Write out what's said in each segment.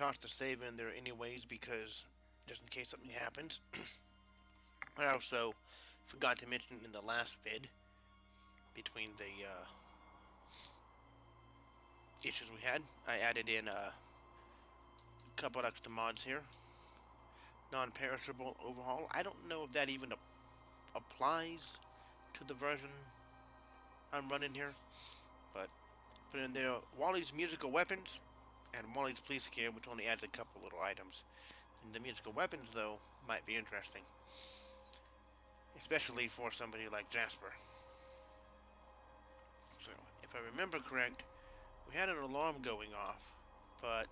tossed the save in there anyways because just in case something happens. I also forgot to mention in the last vid between the issues we had, I added in a couple extra mods here. Non-perishable overhaul. I don't know if that even applies to the version I'm running here, but put in there Wally's musical weapons and Wally's police gear, which only adds a couple little items. And the musical weapons, though, might be interesting, especially for somebody like Jasper. So, if I remember correct, we had an alarm going off, but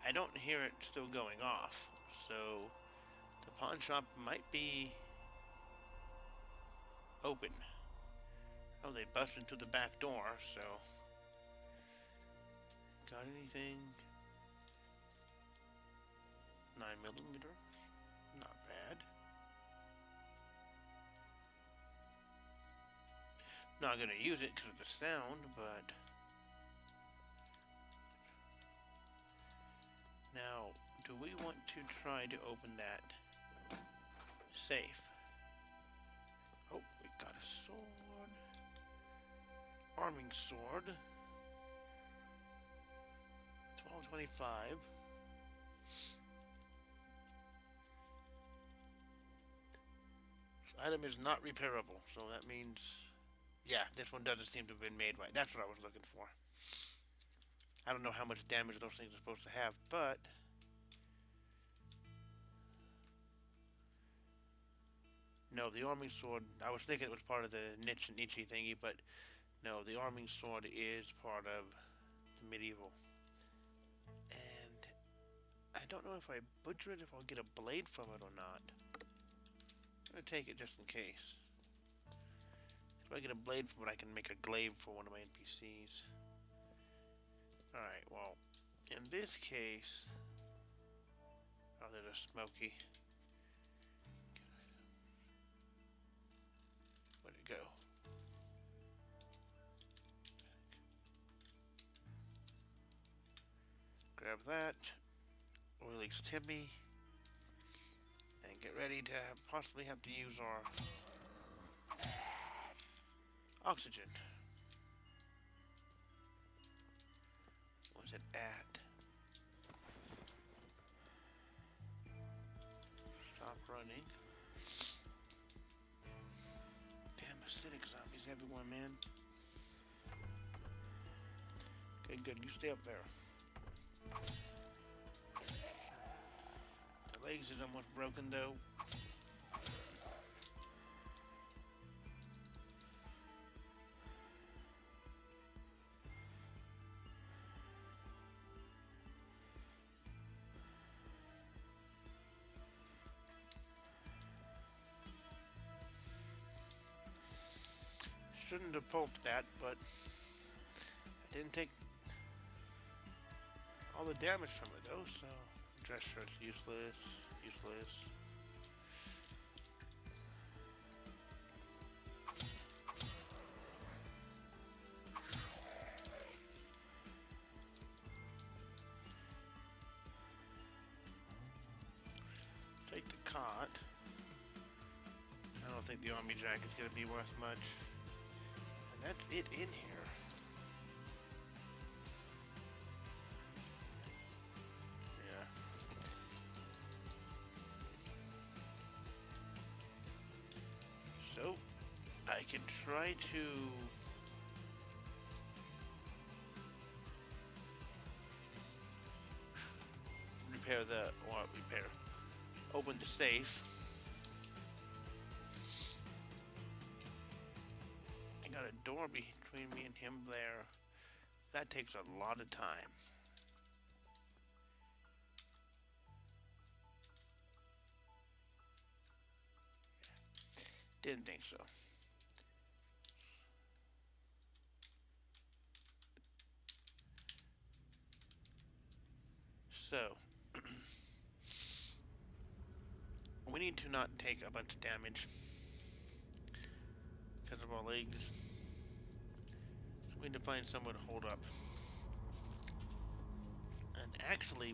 I don't hear it still going off. So, the pawn shop might be open. Oh, they busted through the back door, so... Got anything? 9mm? Not bad. Not gonna use it because of the sound, but... Now, do we want to try to open that safe? Oh, we got a sword. Arming sword. 1225. This item is not repairable, so that means... Yeah, this one doesn't seem to have been made right. That's what I was looking for. I don't know how much damage those things are supposed to have, but... No, the arming sword... I was thinking it was part of the niche and Nietzsche thingy, but... No, the arming sword is part of the medieval. And... I don't know if I butcher it, if I'll get a blade from it or not. I'm gonna take it just in case. If I get a blade from it, I can make a glaive for one of my NPCs. Alright, well, in this case... Oh, there's a smoky. Where'd it go? Grab that. Release Timmy. And get ready to possibly have to use our oxygen. Where's it at? Stop running. Damn acidic zombies everywhere, man. Okay, good. You stay up there. The legs is almost broken, though. Shouldn't have pulped that, but I didn't take all the damage from it though, so dress shirt's useless, useless. Take the cot. I don't think the army jacket's gonna be worth much. And that's it in here. Yeah. So, I can try to... open the safe. I got a door between me and him there. That takes a lot of time. Didn't think so. So, we need to not take a bunch of damage because of our legs. So we need to find somewhere to hold up. actually,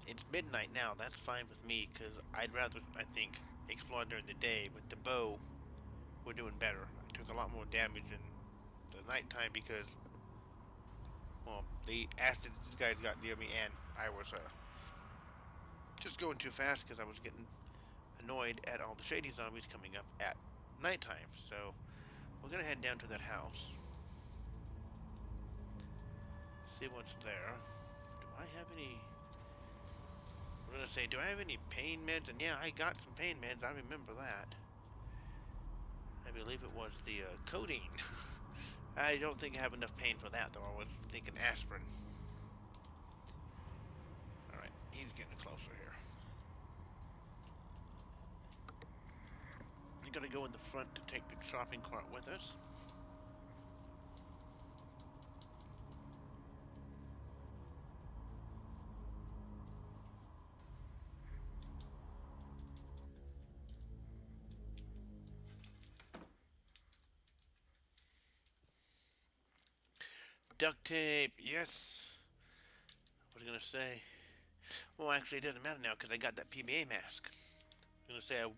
it's midnight now. That's fine with me, because I'd rather, I think, explore during the day. With the bow, we're doing better. I took a lot more damage in the nighttime because, well, the acid these guys got near me, and I was just going too fast because I was getting annoyed at all the shady zombies coming up at nighttime. So we're gonna head down to that house, see what's there. Do I have any? I'm gonna say, do I have any pain meds? And yeah, I got some pain meds. I remember that. I believe it was the codeine. I don't think I have enough pain for that, though. I was thinking aspirin. Alright, he's getting closer here. We gotta go in the front to take the shopping cart with us. Duct tape, yes. I was gonna say, well, actually, it doesn't matter now because I got that PBA mask. I was gonna say I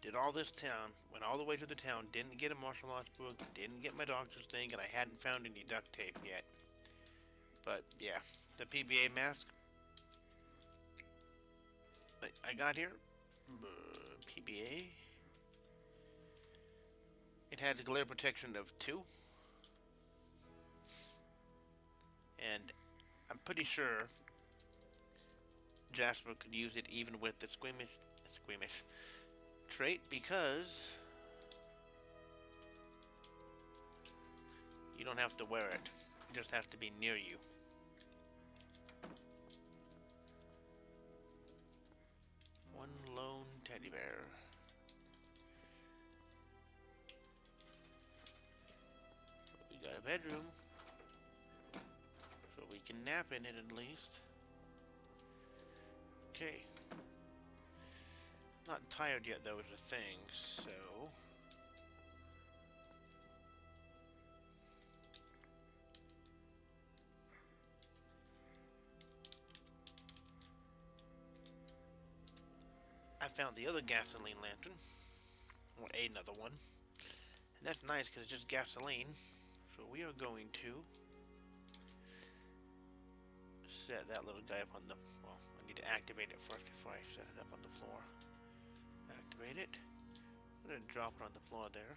did all this town, went all the way to the town, didn't get a martial arts book, didn't get my doctor's thing, and I hadn't found any duct tape yet. But yeah, the PBA mask that I got here, PBA. It has a glare protection of 2. And I'm pretty sure Jasper could use it even with the squeamish trait, because you don't have to wear it. It just has to be near you. One lone teddy bear. We got a bedroom, so we can nap in it at least. Okay. Not tired yet, though, is a thing, so I found the other gasoline lantern, or another one, and that's nice because it's just gasoline. So we are going to set that little guy up on the, well, I need to activate it first before I set it up on the floor. Activate it. I'm going to drop it on the floor there,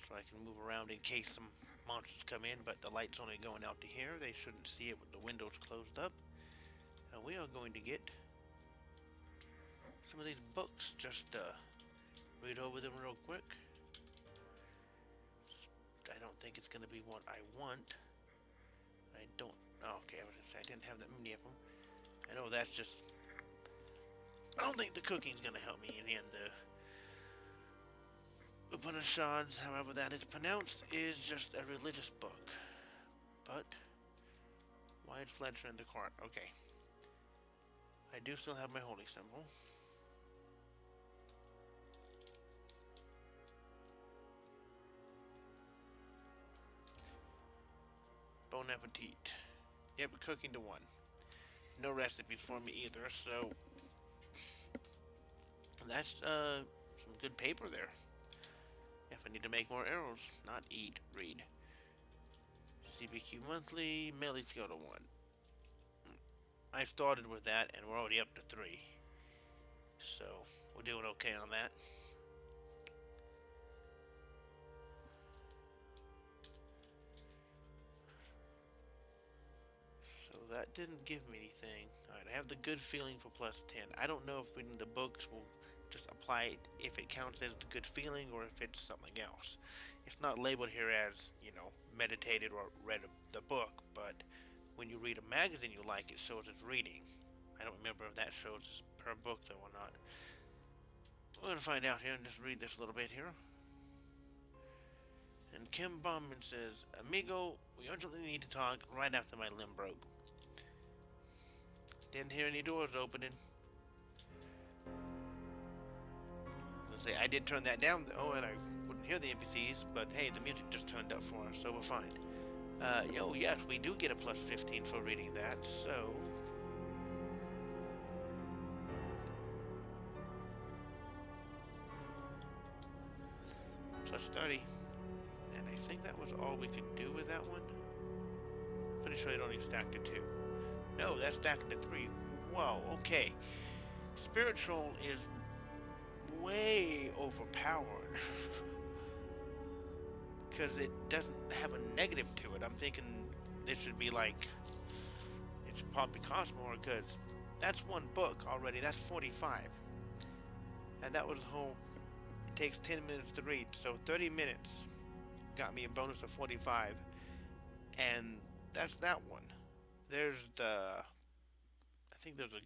so I can move around in case some monsters come in, but the light's only going out to here. They shouldn't see it with the windows closed up. And we are going to get some of these books, just read over them real quick. I don't think it's going to be what I want. I don't, oh, okay, I was going to say I didn't have that many of them. I know that's just, I don't think the cooking's going to help me in the end. The Upanishads, however that is pronounced, is just a religious book. But why is Fletcher in the cart? Okay. I do still have my holy symbol. Bon appetit. Yep, cooking to 1. No recipes for me either, so that's some good paper there. If I need to make more arrows, not eat, read. CBQ monthly, melee go to 1. I started with that and we're already up to 3. So we're doing okay on that. That didn't give me anything. Alright, I have the good feeling for plus 10. I don't know if reading the books will just apply it, if it counts as the good feeling or if it's something else. It's not labeled here as, you know, meditated or read the book, but when you read a magazine you like, it shows as reading. I don't remember if that shows as per book though or not. We're gonna find out here and just read this a little bit here. And Kim Bauman says, Amigo, we urgently need to talk right after my limb broke. Didn't hear any doors opening. Say I did turn that down though, and I wouldn't hear the NPCs, but hey, the music just turned up for us, so we're fine. Yo, yes, we do get a plus 15 for reading that, so... Plus 30. And I think that was all we could do with that one. Pretty sure it only stacked to 2. No, that's stacked to 3. Whoa, okay. Spiritual is way overpowered. Because it doesn't have a negative to it. I'm thinking this should be like... It should probably cost more because that's one book already. That's 45. And that was the whole... It takes 10 minutes to read. So 30 minutes got me a bonus of 45. And that's that one. There's the... I think there's a...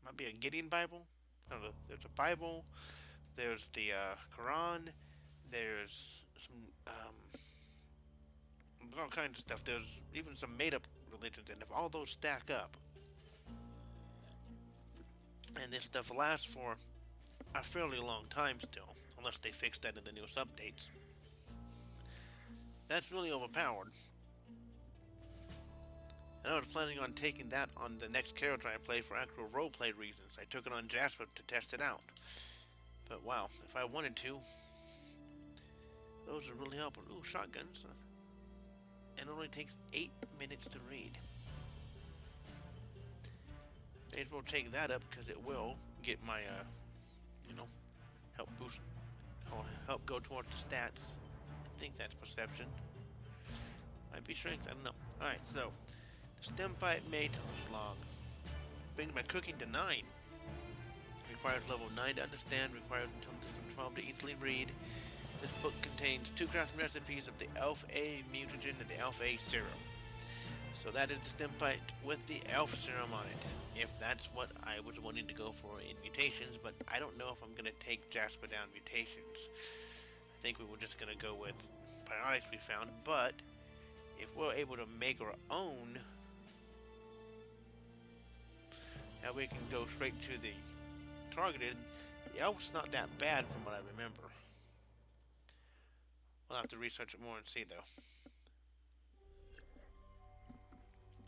Might be a Gideon Bible. No, there's a Bible. There's the Quran. There's some all kinds of stuff. There's even some made-up religions, and if all those stack up, and this stuff lasts for a fairly long time still, unless they fix that in the newest updates, that's really overpowered. And I was planning on taking that on the next character I play for actual roleplay reasons. I took it on Jasper to test it out. But wow, if I wanted to, those are really helpful. Ooh, shotguns. And it only takes 8 minutes to read. May as well take that up because it will get my, you know, help boost, help go towards the stats. I think that's perception. Might be strength, I don't know. Alright, so, the stem fight may take long. Brings my cooking to 9. Requires level 9 to understand, requires until 12 to easily read. This book contains 2 crafting recipes of the Elf A mutagen and the Elf A serum. So that is the stem fight with the Elf serum on it, if that's what I was wanting to go for in mutations, but I don't know if I'm going to take Jasper down mutations. I think we were just going to go with biotics we found, but if we're able to make our own, now we can go straight to the targeted. The Elf's not that bad from what I remember. We'll have to research it more and see, though.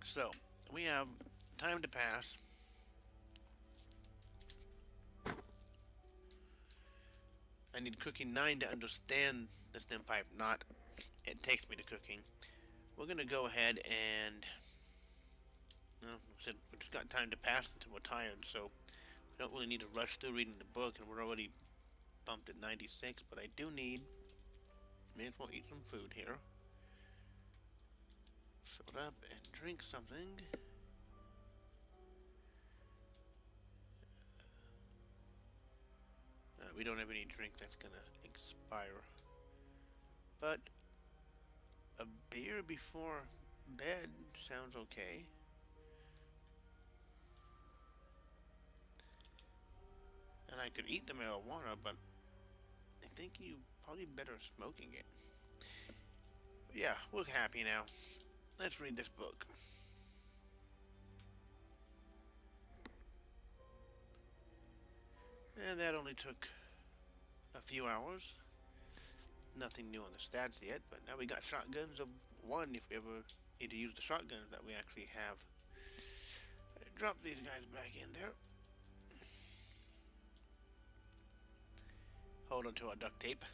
So, we have time to pass. I need cooking 9 to understand the stem pipe, not it takes me to cooking. We're going to go ahead and... Well, we just got time to pass until we're tired, so we don't really need to rush through reading the book, and we're already bumped at 96, but I do need... May as well eat some food here. Fill it up and drink something. We don't have any drink that's gonna expire. But a beer before bed sounds okay. And I could eat the marijuana, but I think you probably better smoking it. But yeah, we're happy now. Let's read this book. And that only took a few hours. Nothing new on the stats yet, but now we got shotguns of 1 if we ever need to use the shotguns that we actually have. Drop these guys back in there. Hold on to our duct tape.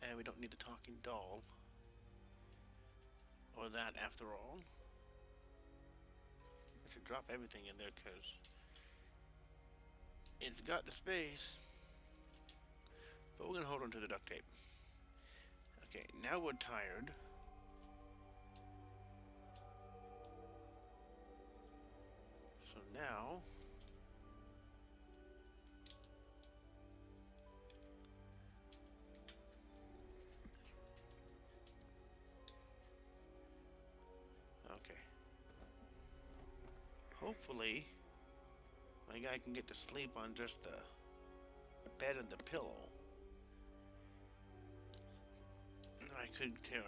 And we don't need the talking doll. Or that after all. I should drop everything in there because it's got the space. But we're going to hold on to the duct tape. Okay, now we're tired. So now... Okay. Hopefully, my guy can get to sleep on just the bed and the pillow. I could tear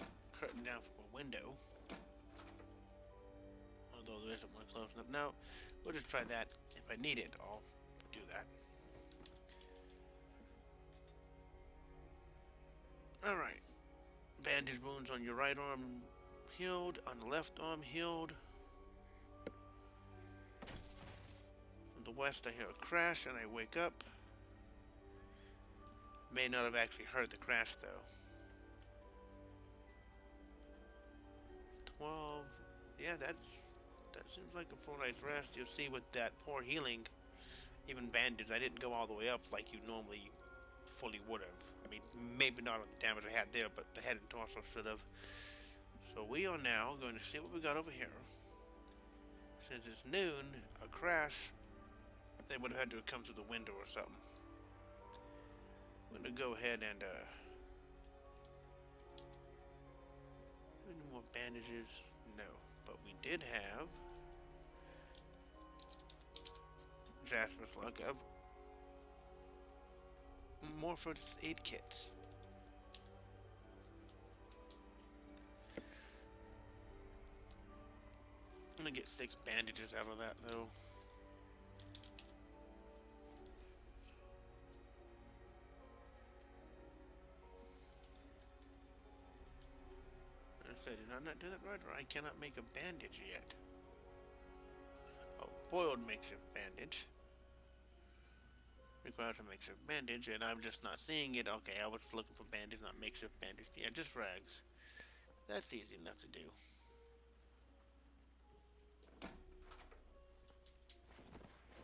a curtain down from a window. Although there isn't one close enough. No, we'll just try that. If I need it, I'll do that. Alright. Bandage wounds on your right arm healed, on the left arm healed. From the west I hear a crash and I wake up. May not have actually heard the crash though. 12. Yeah, that seems like a full night's rest. You'll see with that poor healing, even bandage, I didn't go all the way up like you normally fully would have. I mean, maybe not on the damage I had there, but the head and torso should have. So we are now going to see what we got over here. Since it's noon, a crash, they would have had to have come through the window or something. I'm going to go ahead and, any more bandages? No. But we did have Jasper's luck of more first aid kits. I'm gonna get 6 bandages out of that though. I said, did I not do that right, or I cannot make a bandage yet? Oh, boiled makeshift bandage. Requires a makeshift bandage, and I'm just not seeing it. Okay, I was looking for bandage, not makeshift bandage. Yeah, just rags. That's easy enough to do. Well,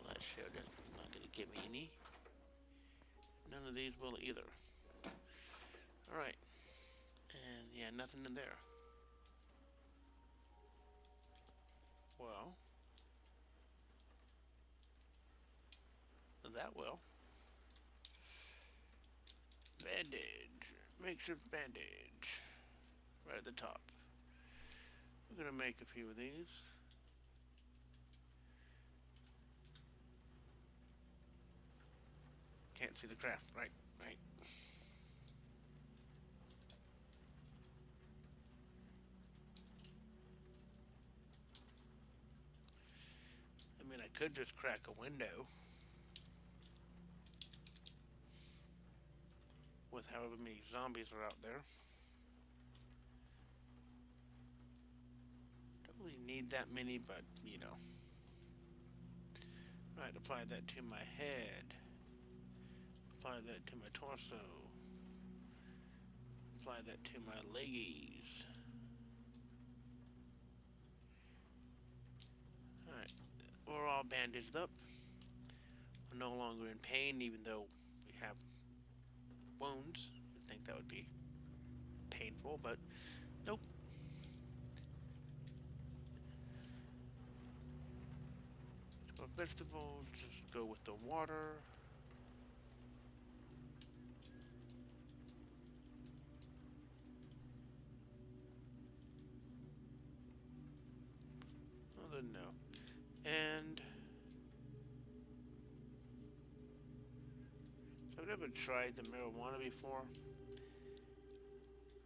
that shield is not going to give me any. None of these will either. Alright. And yeah, nothing in there. Well, that will. Bandage. Makeshift bandage. Right at the top. We're gonna make a few of these. Can't see the craft. Right. I mean, I could just crack a window with however many zombies are out there. Don't really need that many, but you know. Right, apply that to my head. Apply that to my torso. Apply that to my leggies. Alright, we're all bandaged up. We're no longer in pain, even though we have wounds. I think that would be painful, but nope. So vegetables, just go with the water. Other no. And so I've never tried the marijuana before.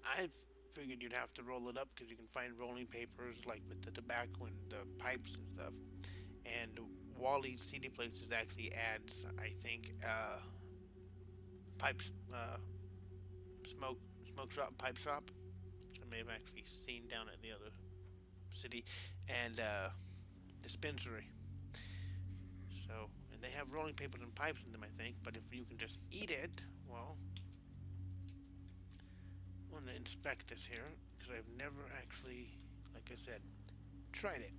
I figured you'd have to roll it up because you can find rolling papers like with the tobacco and the pipes and stuff. And Wally's CD Places actually adds, I think, pipes, smoke shop, pipe shop. Which I may have actually seen down at the other city, and dispensary. So, and they have rolling papers and pipes in them, I think. But if you can just eat it, well, I want to inspect this here because I've never actually, like I said, tried it.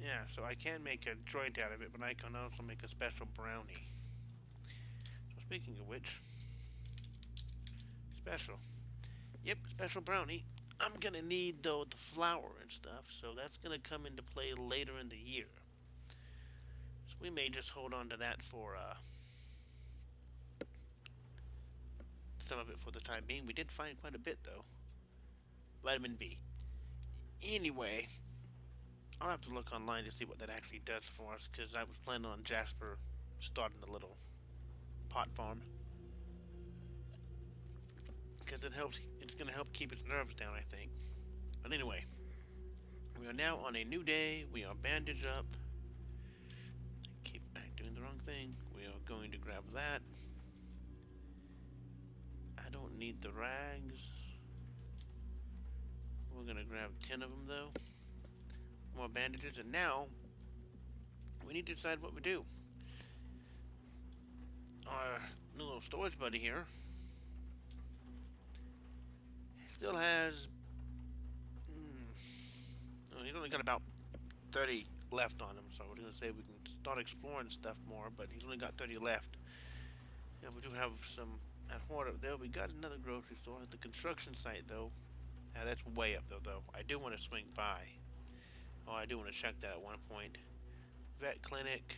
Yeah, so I can make a joint out of it, but I can also make a special brownie. So speaking of which, special. Yep, special brownie. I'm gonna need though the flour and stuff, so that's gonna come into play later in the year. So we may just hold on to that for some of it for the time being. We did find quite a bit though. Vitamin B. Anyway, I'll have to look online to see what that actually does for us, because I was planning on Jasper starting a little pot farm. because it's gonna help keep his nerves down, I think. But anyway, we are now on a new day. We are bandaged up. Keep doing the wrong thing. We are going to grab that. I don't need the rags. We're gonna grab 10 of them though. More bandages, and now we need to decide what we do. Our new little storage buddy here still has. He's only got about 30 left on him, so we're gonna say we can start exploring stuff more. But he's only got 30 left. Yeah, we do have some at Horde up there. We got another grocery store at the construction site though. Now that's way up though. I do want to swing by. Oh, I do want to check that at one point. Vet clinic,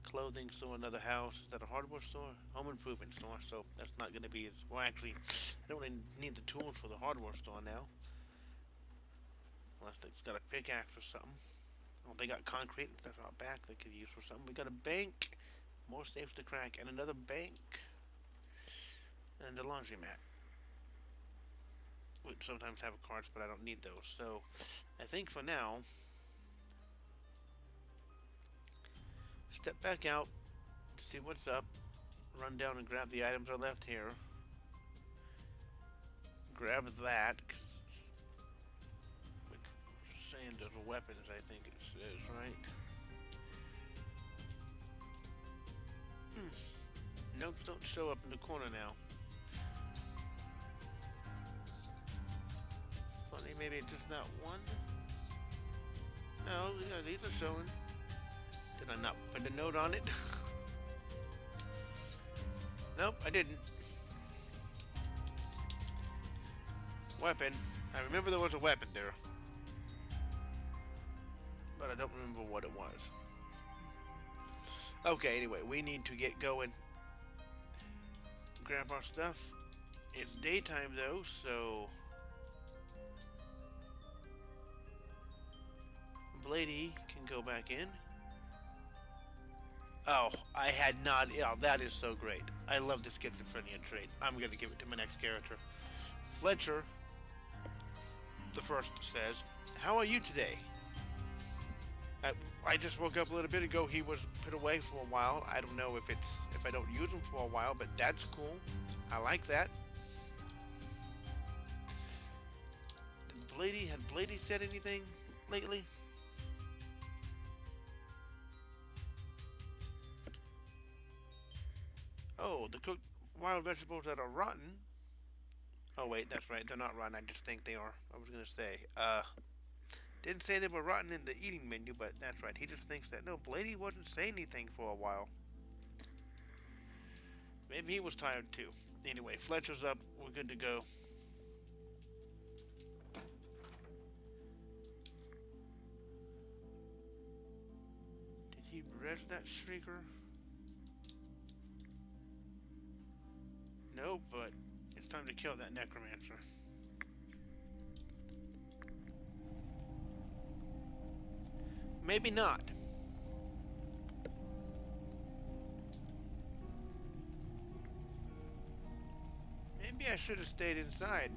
clothing store, another house. Is that a hardware store? Home improvement store. So that's not going to be as well. Actually, I don't really need the tools for the hardware store now. Unless it's got a pickaxe or something. Oh, they got concrete and stuff out back they could use for something. We got a bank, more safes to crack, and another bank, and a laundromat. We sometimes have cards, but I don't need those. So, I think for now, step back out, see what's up, run down and grab the items I left here. Grab that, which saying there's weapons, I think it says, right? Notes don't show up in the corner now. Funny, maybe it's just not one. No, yeah, these are showing. Did I not put a note on it? Nope, I didn't. Weapon. I remember there was a weapon there. But I don't remember what it was. Okay, anyway, we need to get going. Grab our stuff. It's daytime though, so Blady can go back in. Oh, I had not. Yeah, that is so great. I love the schizophrenia trait. I'm going to give it to my next character. Fletcher, the first, says, "How are you today?" I just woke up a little bit ago. He was put away for a while. I don't know if I don't use him for a while, but that's cool. I like that. Had Blady said anything lately? Oh, the cooked wild vegetables that are rotten. Oh wait, that's right. They're not rotten. I just think they are. I was gonna say. Didn't say they were rotten in the eating menu, but that's right. He just thinks that. No, Blady wasn't saying anything for a while. Maybe he was tired too. Anyway, Fletcher's up. We're good to go. Did he res that shrieker? No, but it's time to kill that necromancer. Maybe not. Maybe I should have stayed inside.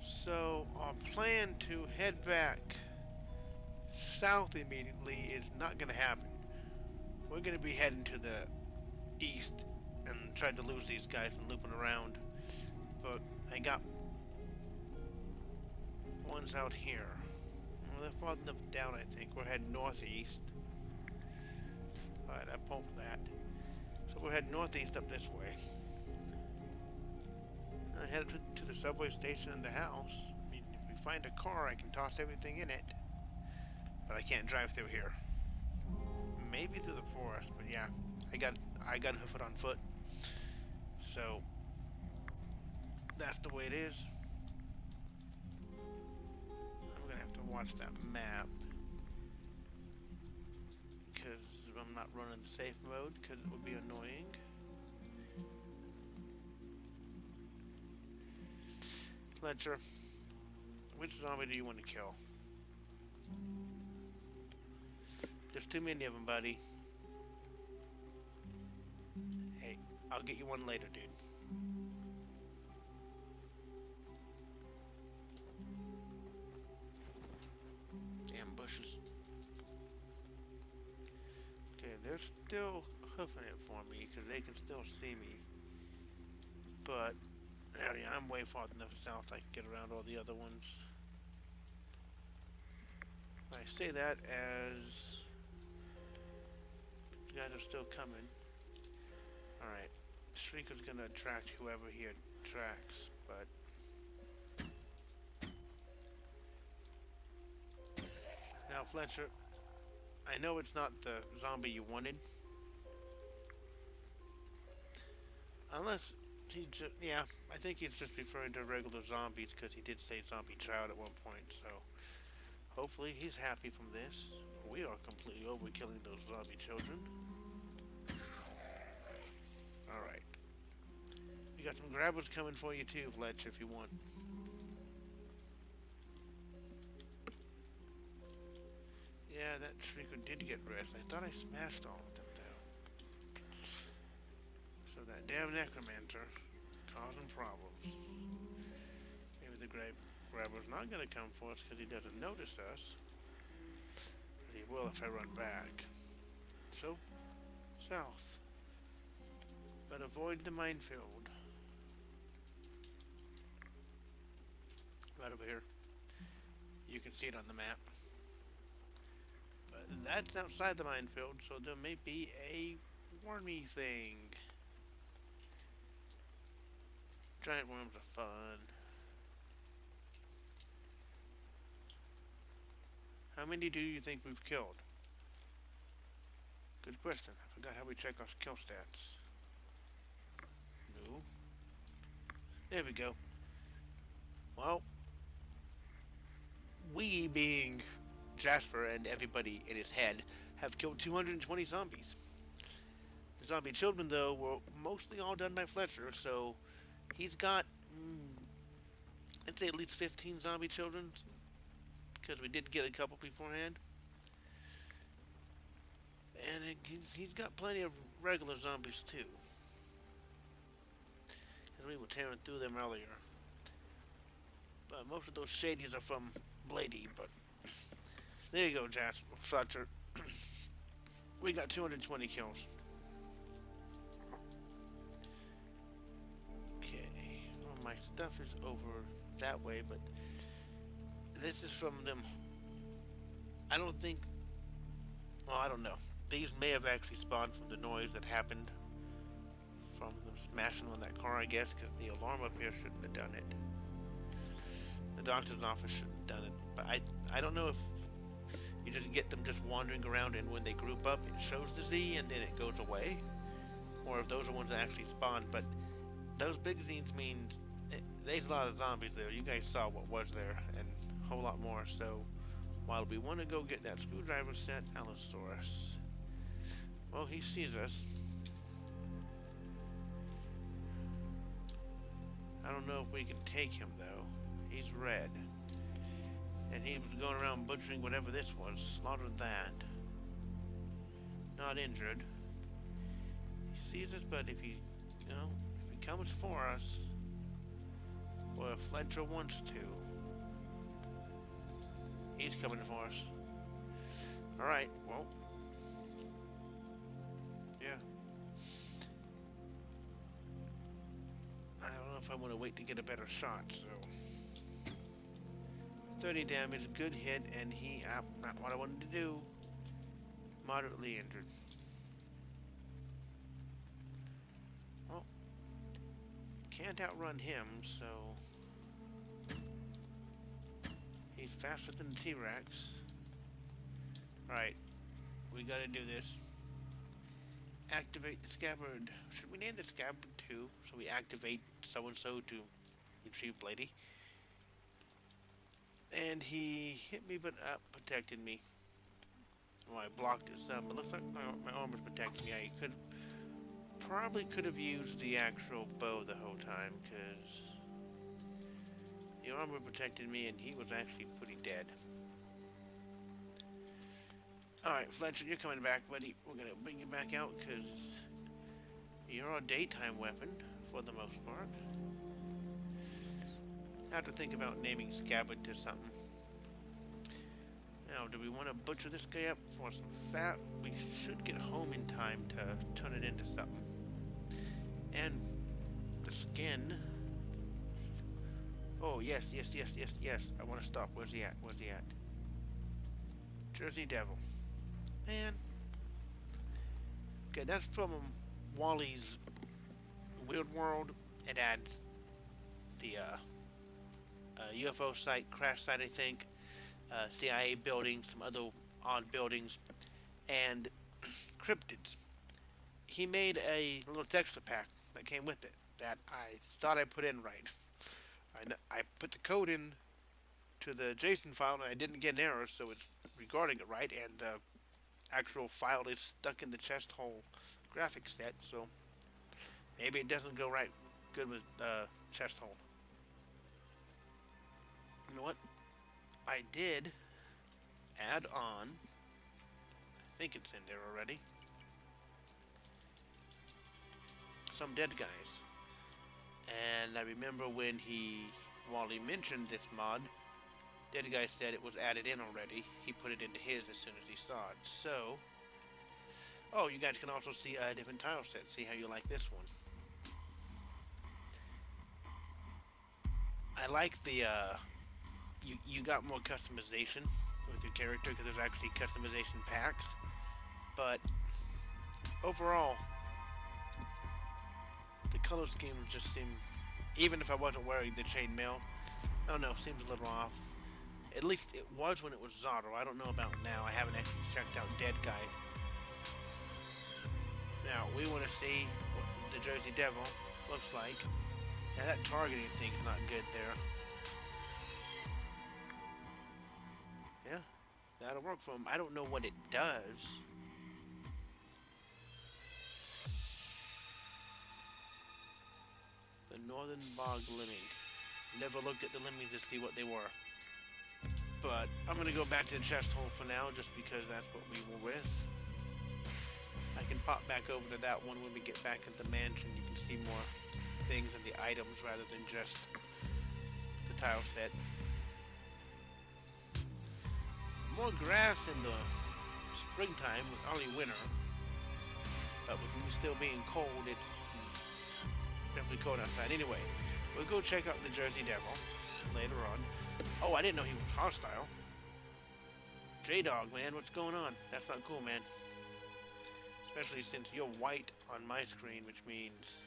So our plan to head back south immediately is not going to happen. We're going to be heading to the east and trying to lose these guys and looping around. But I got ones out here. Well, they're far enough down, I think. We're heading northeast. Alright, I pumped that. So we're heading northeast up this way. I head to the subway station and the house. I mean, if we find a car, I can toss everything in it. But I can't drive through here. Maybe through the forest, but yeah, I got to hoof it on foot. So that's the way it is. I'm gonna have to watch that map because I'm not running the safe mode because it would be annoying. Fletcher, which zombie do you want to kill? There's too many of them, buddy. Hey, I'll get you one later, dude. Damn bushes. Okay, they're still hoofing it for me because they can still see me. But, yeah, I'm way far enough south I can get around all the other ones. I say that as you guys are still coming. Alright, Shrieker's gonna attract whoever he attracts, but now Fletcher, I know it's not the zombie you wanted. Unless he just, yeah, I think he's just referring to regular zombies because he did say zombie trout at one point, so hopefully he's happy from this. We are completely overkilling those zombie children. Alright. We got some grabbers coming for you too, Fletch, if you want. Yeah, that Shrieker did get rest. I thought I smashed all of them, though. So that damn necromancer causing problems. Maybe the grabber's not gonna come for us because he doesn't notice us. But he will if I run back. So, south. But avoid the minefield. Right over here. You can see it on the map. But that's outside the minefield, so there may be a wormy thing. Giant worms are fun. How many do you think we've killed? Good question. I forgot how we check our kill stats. No. There we go. Well, we being Jasper and everybody in his head have killed 220 zombies. The zombie children, though, were mostly all done by Fletcher, so he's got, I'd say at least 15 zombie children, because we did get a couple beforehand. And he's got plenty of regular zombies, too. Because we were tearing through them earlier. But most of those shadies are from Blady, but there you go, Jasper, Fletcher. We got 220 kills. Okay, well, my stuff is over that way, but this is from them. I don't think, well, I don't know. These may have actually spawned from the noise that happened from them smashing on that car, I guess, because the alarm up here shouldn't have done it. The doctor's office shouldn't have done it, but I don't know if you just get them just wandering around, and when they group up, it shows the Z and then it goes away, or if those are ones that actually spawned. But those big Z's means there's a lot of zombies there. You guys saw what was there, and a whole lot more. So while we want to go get that screwdriver set, Allosaurus, well, he sees us. I don't know if we can take him though. He's red. And he was going around butchering whatever this was. Slaughtered that. Not injured. He sees us, but if he, you know, if he comes for us, or if Fletcher wants to, he's coming for us. Alright, well. Yeah. I don't know if I want to wait to get a better shot, so. 30 damage, good hit, and he, not what I wanted to do. Moderately injured. Well, can't outrun him, so. He's faster than the T-Rex. Alright, we gotta do this. Activate the scabbard. Should we name the scabbard too? So we activate so-and-so to retrieve Blady. And he hit me, but protected me. Well, I blocked his son, but looks like my arm was protecting me. I probably could have used the actual bow the whole time, because the armor protected me, and he was actually pretty dead. Alright, Fletcher, you're coming back, buddy. We're gonna bring you back out because you're a daytime weapon for the most part. I have to think about naming Scabbard to something. Now, do we want to butcher this guy up for some fat? We should get home in time to turn it into something. And the skin. Oh, yes. I want to stop. Where's he at? Jersey Devil. Man. Okay, that's from Wally's Weird World. It adds the UFO site, crash site, I think. CIA buildings, some other odd buildings, and cryptids. He made a little texture pack that came with it that I thought I put in right. I put the code in to the JSON file and I didn't get an error, so it's recording it right, and the actual file is stuck in the chest hole graphics set, so maybe it doesn't go right good with chest hole. You know what? I did add on, I think it's in there already, some dead guys. And I remember when Wally mentioned this mod, dead guy said it was added in already. He put it into his as soon as he saw it. So, oh, you guys can also see a different tile set. See how you like this one. I like the, you got more customization with your character because there's actually customization packs, but overall the color schemes just seem, even if I wasn't wearing the chainmail, I don't know, seems a little off. At least it was when it was Zotto. I don't know about now. I haven't actually checked out Dead Guys. Now we want to see what the Jersey Devil looks like. Now that targeting thing's not good there. Yeah, that'll work for him. I don't know what it does. The Northern Bog Lemming. Never looked at the lemmings to see what they were. But I'm going to go back to the chest hole for now, just because that's what we were with. I can pop back over to that one when we get back at the mansion. You can see more things and the items rather than just the tile set. More grass in the springtime with early winter, but with me still being cold, it's definitely cold outside. Anyway, we'll go check out the Jersey Devil later on. Oh, I didn't know he was hostile. J-Dog, man, what's going on? That's not cool, man. Especially since you're white on my screen, which means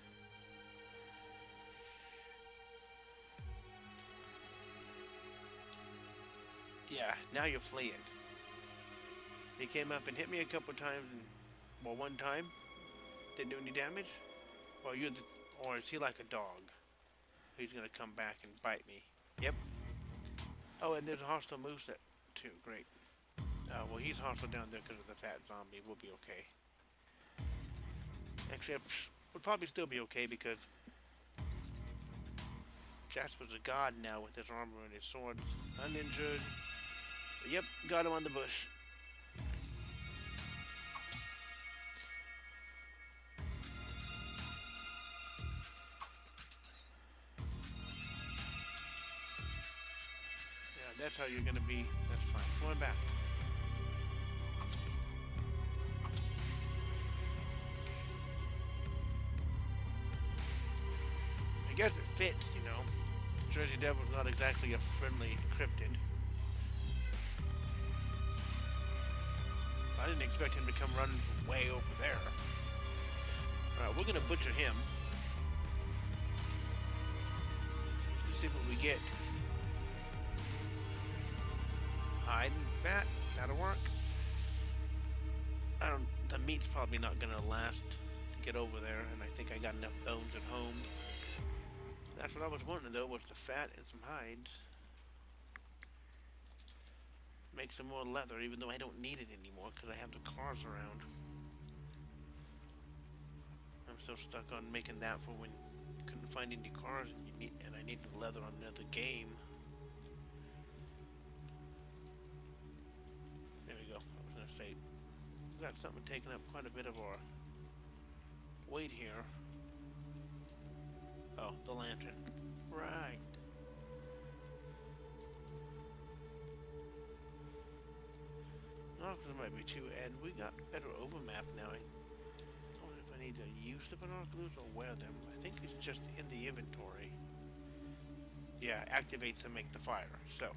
yeah, now you're fleeing. He came up and hit me a couple times, and, well, one time, didn't do any damage. Or or is he like a dog? He's gonna come back and bite me. Yep. Oh, and there's a hostile moveset too. Great. Well, he's hostile down there because of the fat zombie. We'll be okay. Actually, we'll probably still be okay because Jasper's a god now with his armor and his swords, uninjured. But yep, got him on the bush. Yeah, that's how you're gonna be. That's fine. Going back. I guess it fits, you know. Jersey Devil's not exactly a friendly cryptid. I didn't expect him to come running from way over there. Alright, we're gonna butcher him. Let's see what we get. Hide and fat, that'll work. The meat's probably not gonna last to get over there, and I think I got enough bones at home. That's what I was wanting though, was the fat and some hides. Make some more leather, even though I don't need it anymore because I have the cars around. I'm still stuck on making that for when you couldn't find any cars and I need the leather on another game. There we go. I was gonna say got something taking up quite a bit of our weight here. Oh, the lantern. Right. No, because it might be too. And we got better overmap now. I don't know if I need to use the binoculars or wear them. I think it's just in the inventory. Yeah, activate to make the fire. So,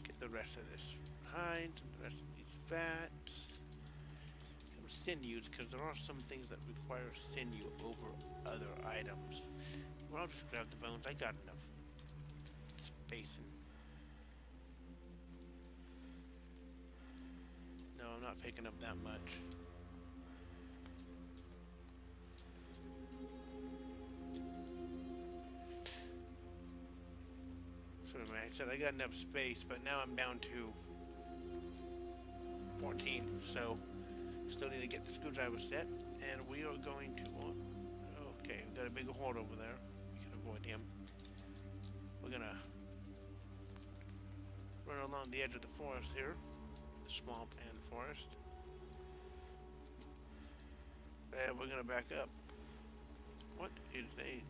get the rest of this behind, and the rest of these fats. Some sinews, because there are some things that require sinew over other items. Well, I'll just grab the bones. I got enough space. And no, I'm not picking up that much. So I said I got enough space, but now I'm down to 14. So still need to get the screwdriver set, and we are going to. Okay, we got a big horde over there. We can avoid him. We're gonna run along the edge of the forest here, the swamp and forest, and we're gonna back up. What is a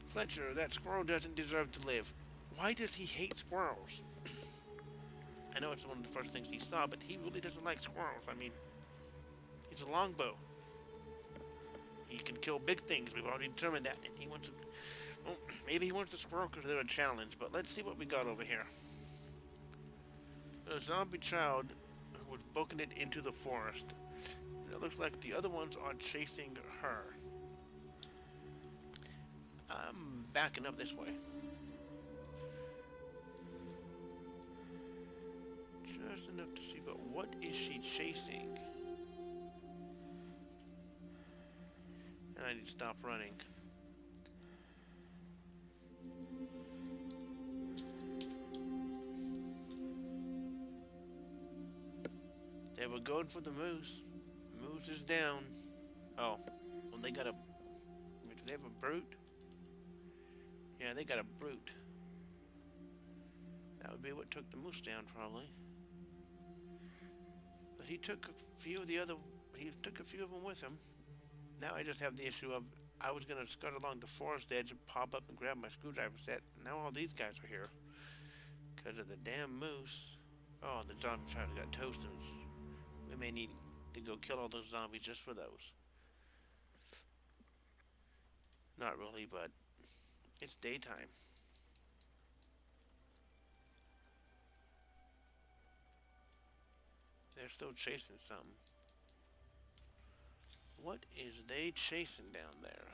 Fletcher? That squirrel doesn't deserve to live. Why does he hate squirrels? I know it's one of the first things he saw, but he really doesn't like squirrels. I mean, he's a longbow. He can kill big things. We've already determined that. And he wants to. Well, maybe he wants the squirrel because they're a challenge. But let's see what we got over here. A zombie child was booking it into the forest. And it looks like the other ones are chasing her. I'm backing up this way. Just enough to see, but what is she chasing? And I need to stop running. They were going for the moose. Moose is down. Oh, well, they got a. Do they have a brute? Yeah, they got a brute. That would be what took the moose down, probably. But he took a few of the other. He took a few of them with him. Now I just have the issue of I was gonna skirt along the forest edge and pop up and grab my screwdriver set. Now all these guys are here because of the damn moose. Oh, the zombie child's got toasted. We may need to go kill all those zombies just for those. Not really, but it's daytime. They're still chasing something. What is they chasing down there?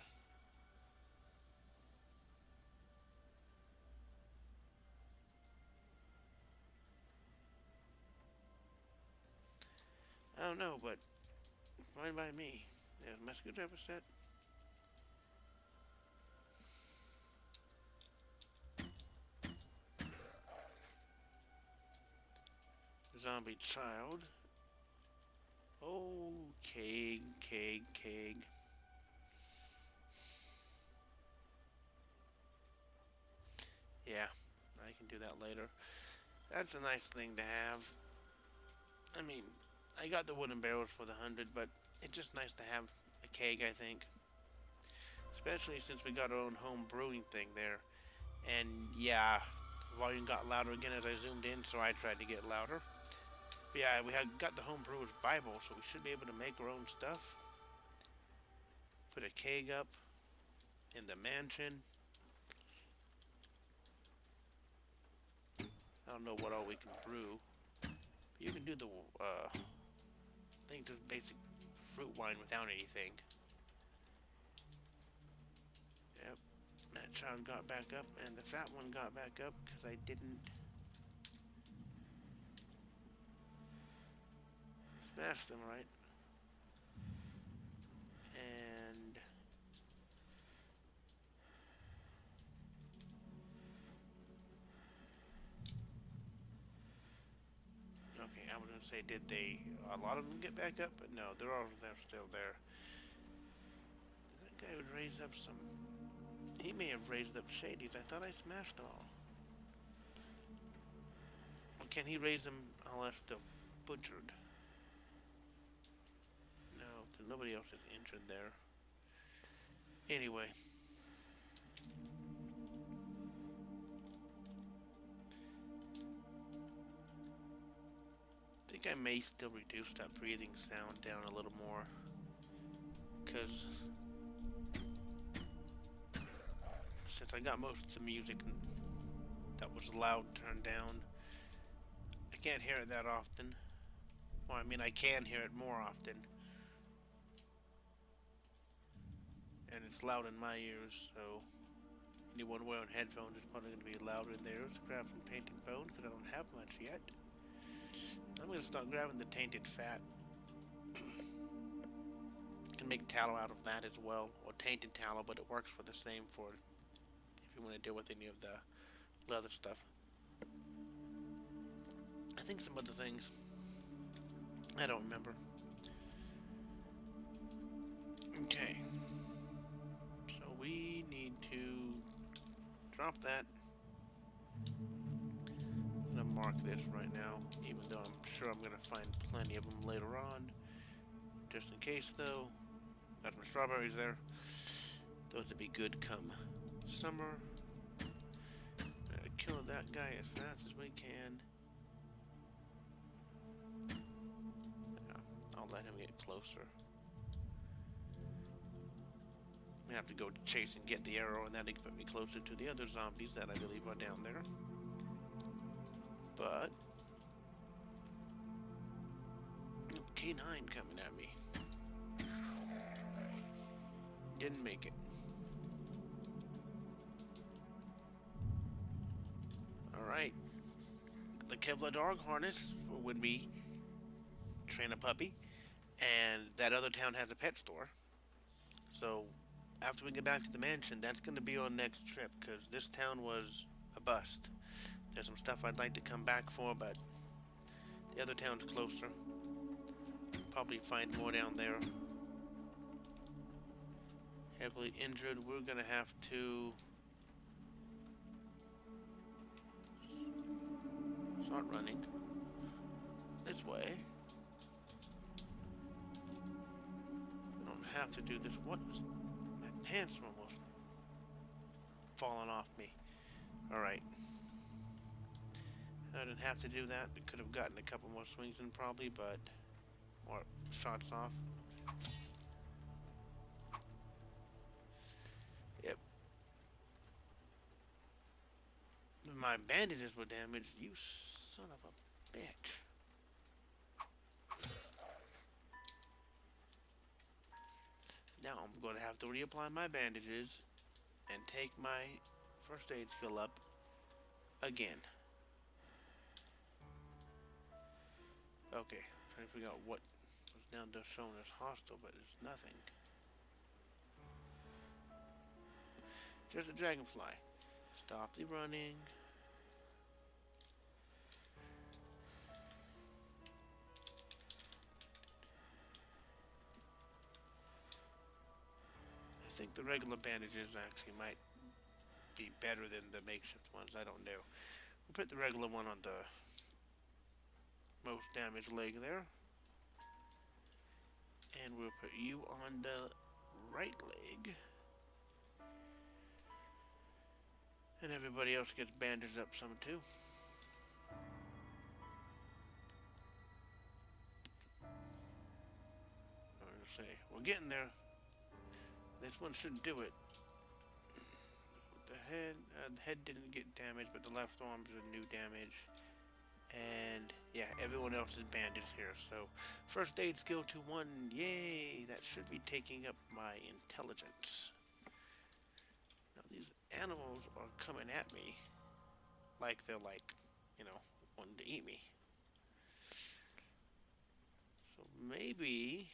I don't know, but fine by me. There's my screwdriver set. Zombie child. Oh, keg. Yeah, I can do that later. That's a nice thing to have. I mean, I got the wooden barrels for the 100, but it's just nice to have a keg, I think. Especially since we got our own home brewing thing there. And yeah, the volume got louder again as I zoomed in, so I tried to get louder. But yeah, we got the home brewer's Bible, so we should be able to make our own stuff. Put a keg up in the mansion. I don't know what all we can brew. You can do the, I think just basic fruit wine without anything. Yep, that child got back up, and the fat one got back up because I didn't smash them right. And okay, I was gonna say, did a lot of them get back up? But no, they're still there. That guy would raise up some. He may have raised up shadies. I thought I smashed them all. Or can he raise them unless they're butchered? nobody else is injured there. Anyway. I think I may still reduce that breathing sound down a little more. Because since I got most of the music that was loud turned down, I can't hear it that often. Well, I mean, I can hear it more often. And it's loud in my ears, so anyone wearing headphones is probably going to be louder in theirs. Grab some tainted bone, because I don't have much yet. I'm going to start grabbing the tainted fat. Can make tallow out of that as well, or tainted tallow, but it works for the same for if you want to deal with any of the leather stuff. I think some other things. I don't remember. Okay. So we need to drop that. I'm going to mark this right now, even though I'm sure I'm going to find plenty of them later on. Just in case, though. Got some strawberries there. Those would be good come summer. Gotta kill that guy as fast as we can. Yeah, I'll let him get closer. I have to go chase and get the arrow, and that'll put me closer to the other zombies that I believe are down there. But K9 coming at me. Didn't make it. Alright. The Kevlar dog harness would be train a puppy. And that other town has a pet store. So after we get back to the mansion, that's going to be our next trip, because this town was a bust. There's some stuff I'd like to come back for, but the other town's closer. Probably find more down there. Heavily injured, we're gonna have to start running this way. I don't have to do this. What was my pants are almost falling off me. Alright. I didn't have to do that. I could have gotten a couple more swings in probably, but more shots off. My bandages were damaged. You son of a bitch. Now I'm going to have to reapply my bandages and take my first aid skill up again. Okay, trying to figure out what was down there shown as hostile, but it's nothing. Just a dragonfly. Stop the running. I think the regular bandages actually might be better than the makeshift ones. I don't know. We'll put the regular one on the most damaged leg there. And we'll put you on the right leg. And everybody else gets bandaged up some too. We're getting there. This one should do it. The head didn't get damaged, but the left arm is a new damage. And yeah, everyone else is bandaged here. So first aid skill to 1. Yay! That should be taking up my intelligence. Now these animals are coming at me like they're wanting to eat me. So maybe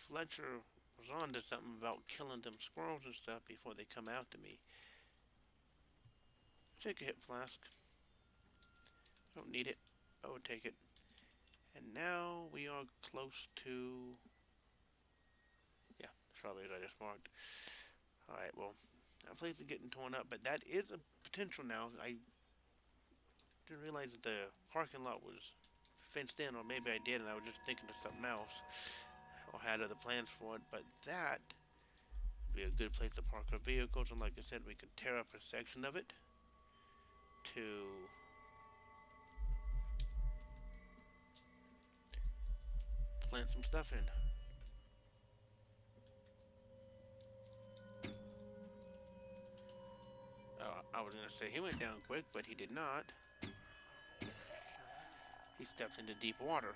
Fletcher was on to something about killing them squirrels and stuff before they come out to me. Take a hit flask. Don't need it. I would take it. And now we are close to... yeah, the strawberries I just marked. Alright, well, that place is getting torn up, but that is a potential now. I didn't realize that the parking lot was fenced in, or maybe I did and I was just thinking of something else, or had other plans for it, but that would be a good place to park our vehicles, and like I said, we could tear up a section of it to plant some stuff in. I was going to say he went down quick, but he did not. He stepped into deep water.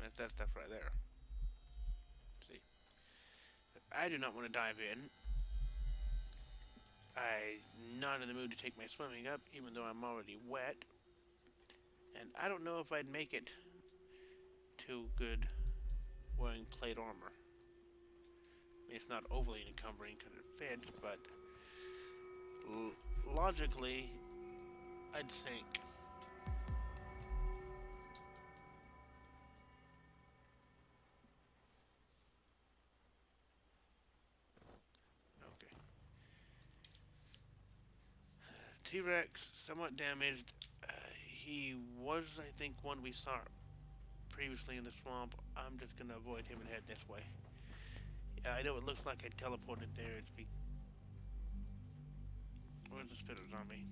That's that stuff right there. See? I do not want to dive in. I'm not in the mood to take my swimming up, even though I'm already wet. And I don't know if I'd make it too good wearing plate armor. I mean, it's not overly encumbering because it fits, but logically, I'd sink. Okay. T-Rex, somewhat damaged. He was, I think, one we saw previously in the swamp. I'm just going to avoid him and head this way. Yeah, I know it looks like I teleported there. Where's the spitter zombie?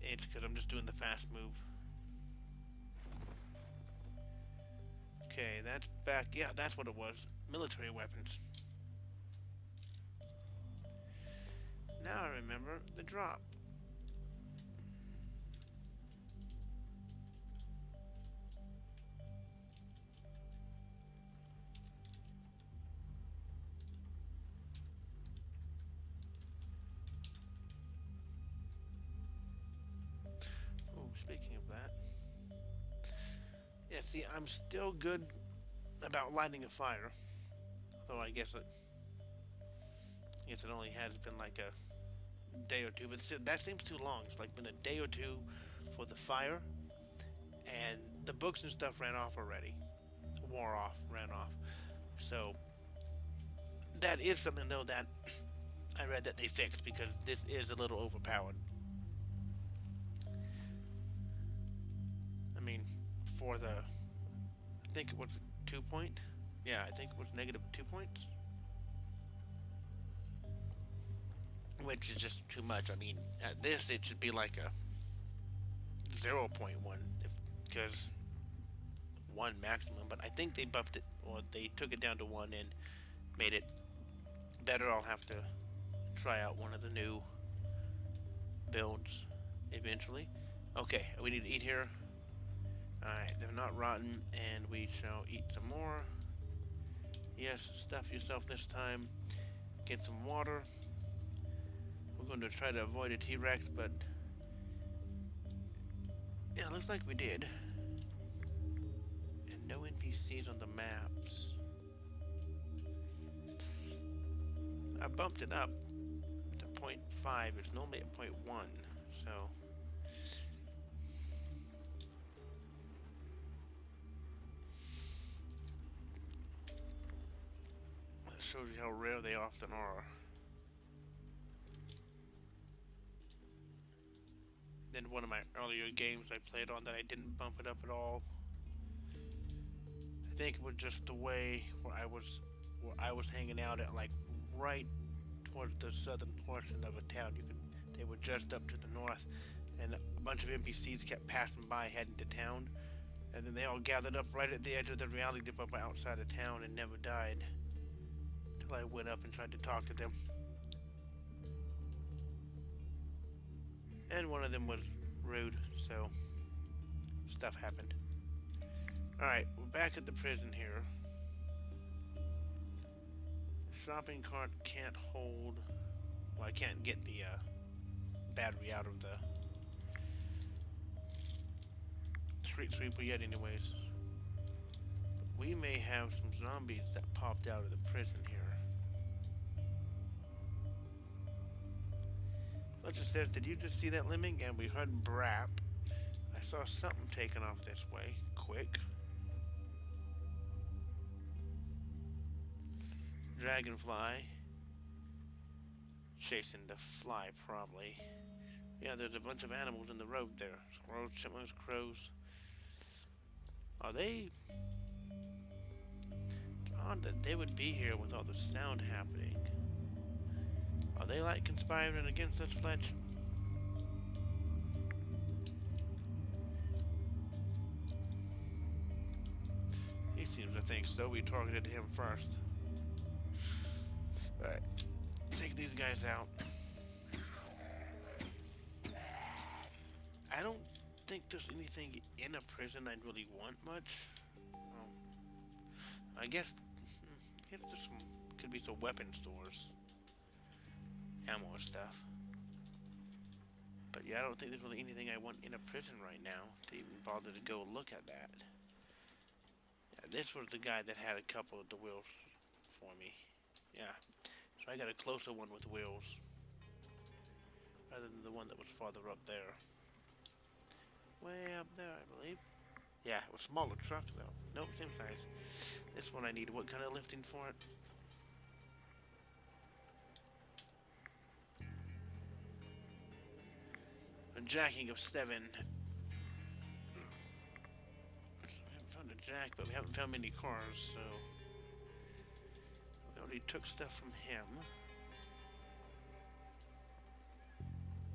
It's because I'm just doing the fast move. Okay, that's back. Yeah, that's what it was. Military weapons. Now I remember the drop. Speaking of that, yeah, see, I'm still good about lighting a fire, though I guess it only has been like a day or two, but that seems too long. It's like been a day or two for the fire, and the books and stuff ran off already, ran off. So that is something though that I read that they fixed, because this is a little overpowered. I mean, for the, I think it was 2 point. Yeah, I think it was negative 2 points. Which is just too much. I mean, at this, it should be like a 0.1, because 1 maximum. But I think they buffed it, or they took it down to 1 and made it better. I'll have to try out one of the new builds eventually. Okay, we need to eat here. Alright, they're not rotten, and we shall eat some more. Yes, stuff yourself this time. Get some water. We're going to try to avoid a T-Rex, but yeah, it looks like we did. And no NPCs on the maps. I bumped it up to 0.5. It's normally at 0.1, so shows you how rare they often are. Then one of my earlier games I played on that I didn't bump it up at all. I think it was just the way where I was hanging out at, like right towards the southern portion of a town. They were just up to the north, and a bunch of NPCs kept passing by heading to town, and then they all gathered up right at the edge of the reality dip up outside of town and never died. I went up and tried to talk to them, and one of them was rude, so stuff happened. Alright, we're back at the prison here. The shopping cart can't hold, well, I can't get the battery out of the street sweeper yet anyways. But we may have some zombies that popped out of the prison here. It just says, did you just see that lemming? And we heard brap. I saw something taken off this way. Quick. Dragonfly. chasing the fly, probably. Yeah, there's a bunch of animals in the road there. Squirrels, chipmunks, crows. Are they... It's odd that they would be here with all the sound happening. Are they, like, conspiring against us, Fletch? He seems to think so. We targeted him first. Alright. Take these guys out. I don't think there's anything in a prison I'd really want much. I guess there's some, could be some weapon stores. Ammo and stuff. But yeah, I don't think there's really anything I want in a prison right now to even bother to go look at that. Yeah, this was the guy that had a couple of the wheels for me. Yeah. So I got a closer one with wheels. Rather than the one that was farther up there. Way up there, I believe. Yeah, it was a smaller truck though. Nope, same size. This one I need what kind of lifting for it? A jacking of 7. We haven't found a jack, but we haven't found many cars, so we already took stuff from him.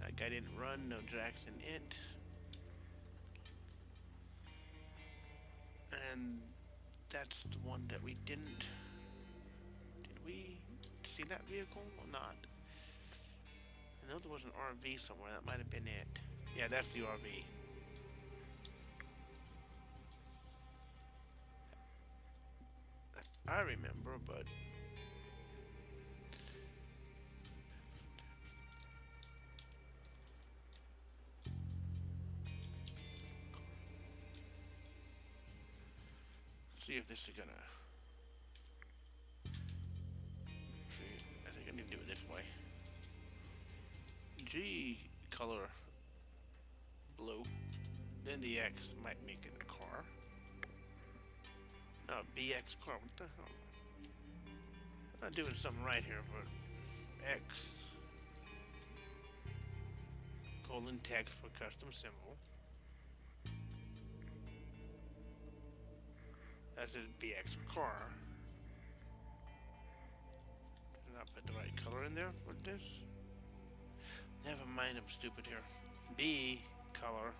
That guy didn't run, no jacks in it. And that's the one that we didn't. Did we see that vehicle or not? I know there was an RV somewhere. That might have been it. Yeah, that's the RV. I remember, but see if this is gonna. See, I think I need to do it this way. G color blue. Then the X might make it a car. No, BX car. What the hell? I'm not doing something right here, but X colon text for custom symbol. That's his BX car. Did I put the right color in there for this? Never mind, I'm stupid here. B color.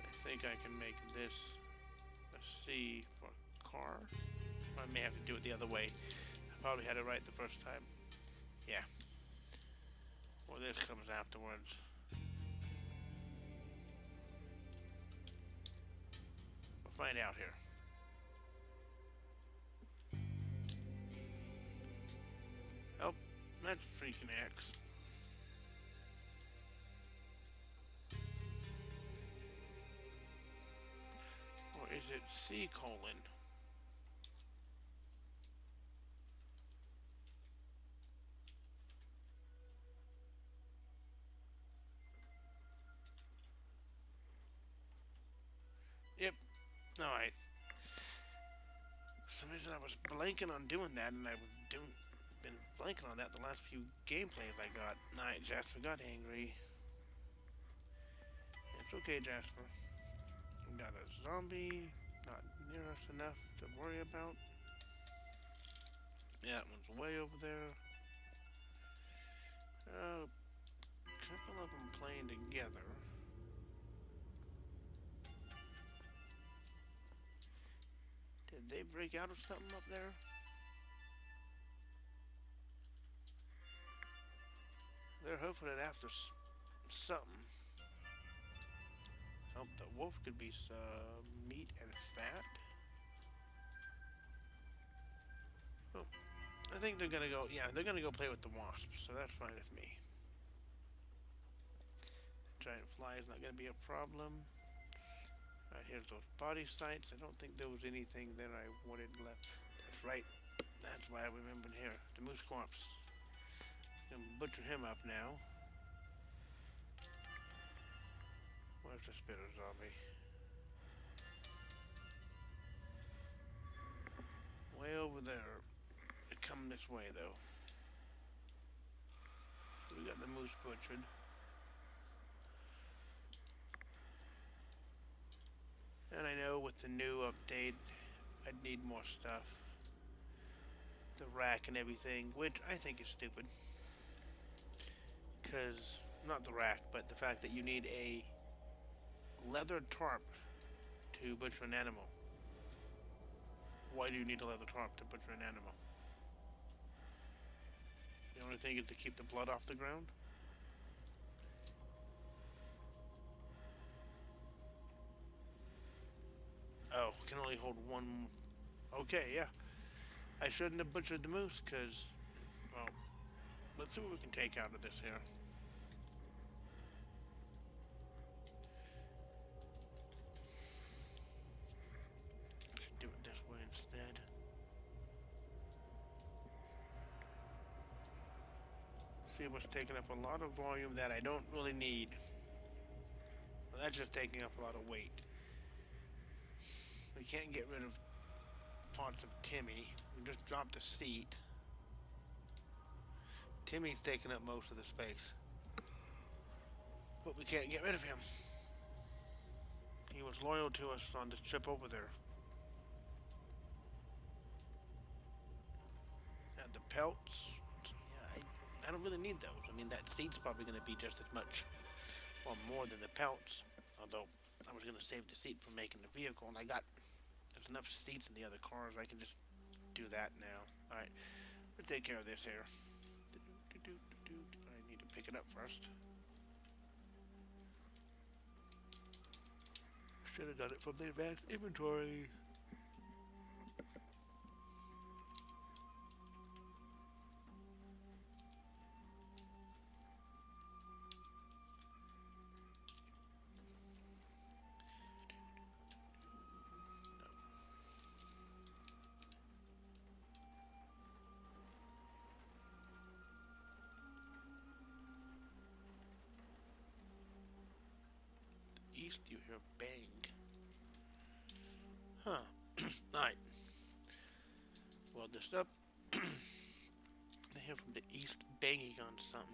I think I can make this a C for car. I may have to do it the other way. I probably had it right the first time. Yeah. Or this comes afterwards. We'll find out here. Oh, that's freaking X. Or is it C colon? Yep. Alright. For some reason I was blanking on doing that, and I was been blanking on that the last few gameplays I got. Alright, Jasper got angry. It's okay, Jasper. We got a zombie not near us enough to worry about. Yeah, that one's way over there. A couple of them playing together. Did they break out of something up there? They're hoping it after something. Oh, the wolf could be some meat and fat. Oh, I think they're gonna go. Yeah, they're gonna go play with the wasps, so that's fine with me. Giant fly is not gonna be a problem. Right, here's those body sites. I don't think there was anything that I wanted left. That's right. That's why I remembered here. The moose corpse. Gonna butcher him up now. Where's the spitter zombie? way over there. They're coming this way, though. We got the moose butchered. And I know with the new update, I'd need more stuff. The rack and everything, which I think is stupid. Because, not the rack, but the fact that you need a leather tarp to butcher an animal. Why do you need a leather tarp to butcher an animal? The only thing is to keep the blood off the ground? Oh, can only hold one. Okay, yeah. I shouldn't have butchered the moose, because, well, let's see what we can take out of this here. Should do it this way instead. See what's taking up a lot of volume that I don't really need. Well, that's just taking up a lot of weight. We can't get rid of parts of Timmy. We just dropped a seat. Timmy's taking up most of the space. But we can't get rid of him. He was loyal to us on this trip over there. And the pelts. Yeah, I don't really need those. I mean, that seat's probably going to be just as much or more than the pelts. Although, I was going to save the seat for making the vehicle, and there's enough seats in the other cars, I can just do that now. Alright, we'll take care of this here. I need to pick it up first. Should have done it from the advanced inventory. East, you hear bang. Huh. Alright. Weld this up. I hear from the east banging on something.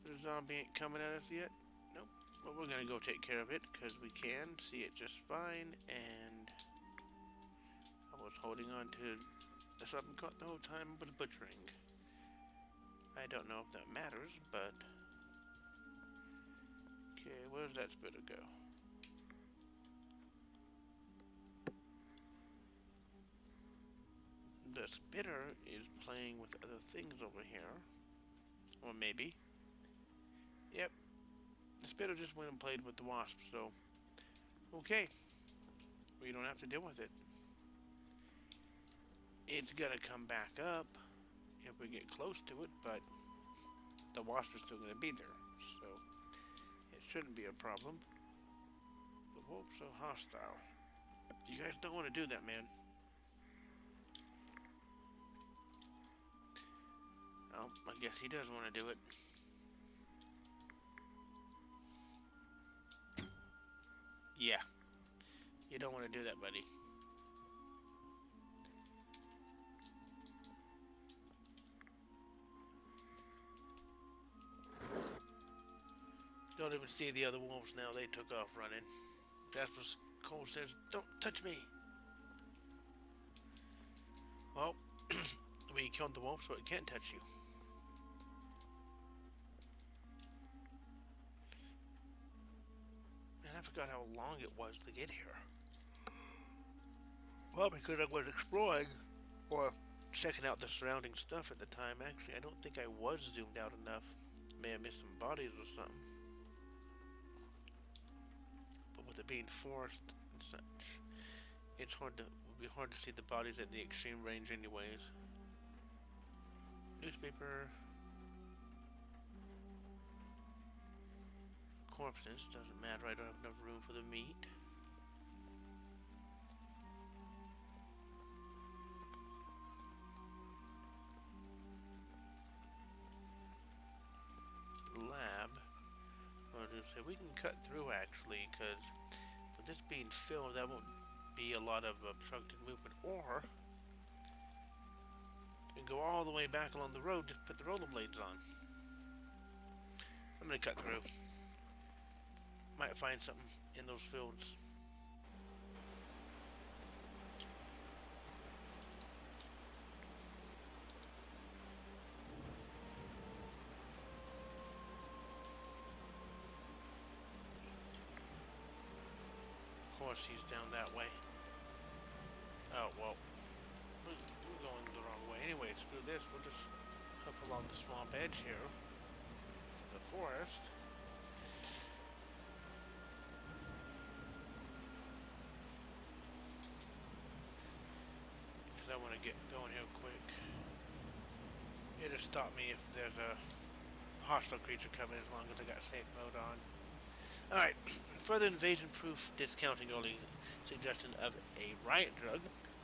The zombie ain't coming at us yet. Nope. But we're gonna go take care of it because we can see it just fine. And I was holding on to the something caught the whole time was butchering. I don't know if that matters, but okay, where's that spitter go? The spitter is playing with other things over here. Or maybe. Yep. The spitter just went and played with the wasp, so okay. We don't have to deal with it. It's gonna come back up if we get close to it, but the wasp is still gonna be there, so it shouldn't be a problem. The wolves are hostile. You guys don't want to do that, man. Oh, I guess he does want to do it. Yeah. You don't want to do that, buddy. Don't even see the other wolves now. They took off running. Jasper Cole says, "Don't touch me." Well, we killed the wolf, so it can't touch you. Man, I forgot how long it was to get here. Well, because I was exploring or checking out the surrounding stuff at the time. Actually, I don't think I was zoomed out enough. May have missed some bodies or something. But with it being forest and such, it would be hard to see the bodies at the extreme range anyways. Newspaper. Corpses, doesn't matter, I don't have enough room for the meat. Lab. I was gonna say, we can cut through actually, because With this being filled, that won't be a lot of obstructed movement. Or you can go all the way back along the road, just put the rollerblades on. I'm gonna cut through. Might find something in those fields. Of course, he's down that way. Oh, well. We're going the wrong way. Anyway, screw this. We'll just hop along the swamp edge here to the forest. Because I want to get going here quick. It'll stop me if there's a hostile creature coming as long as I got safe mode on. Alright, further invasion-proof discounting early suggestion of a riot drug.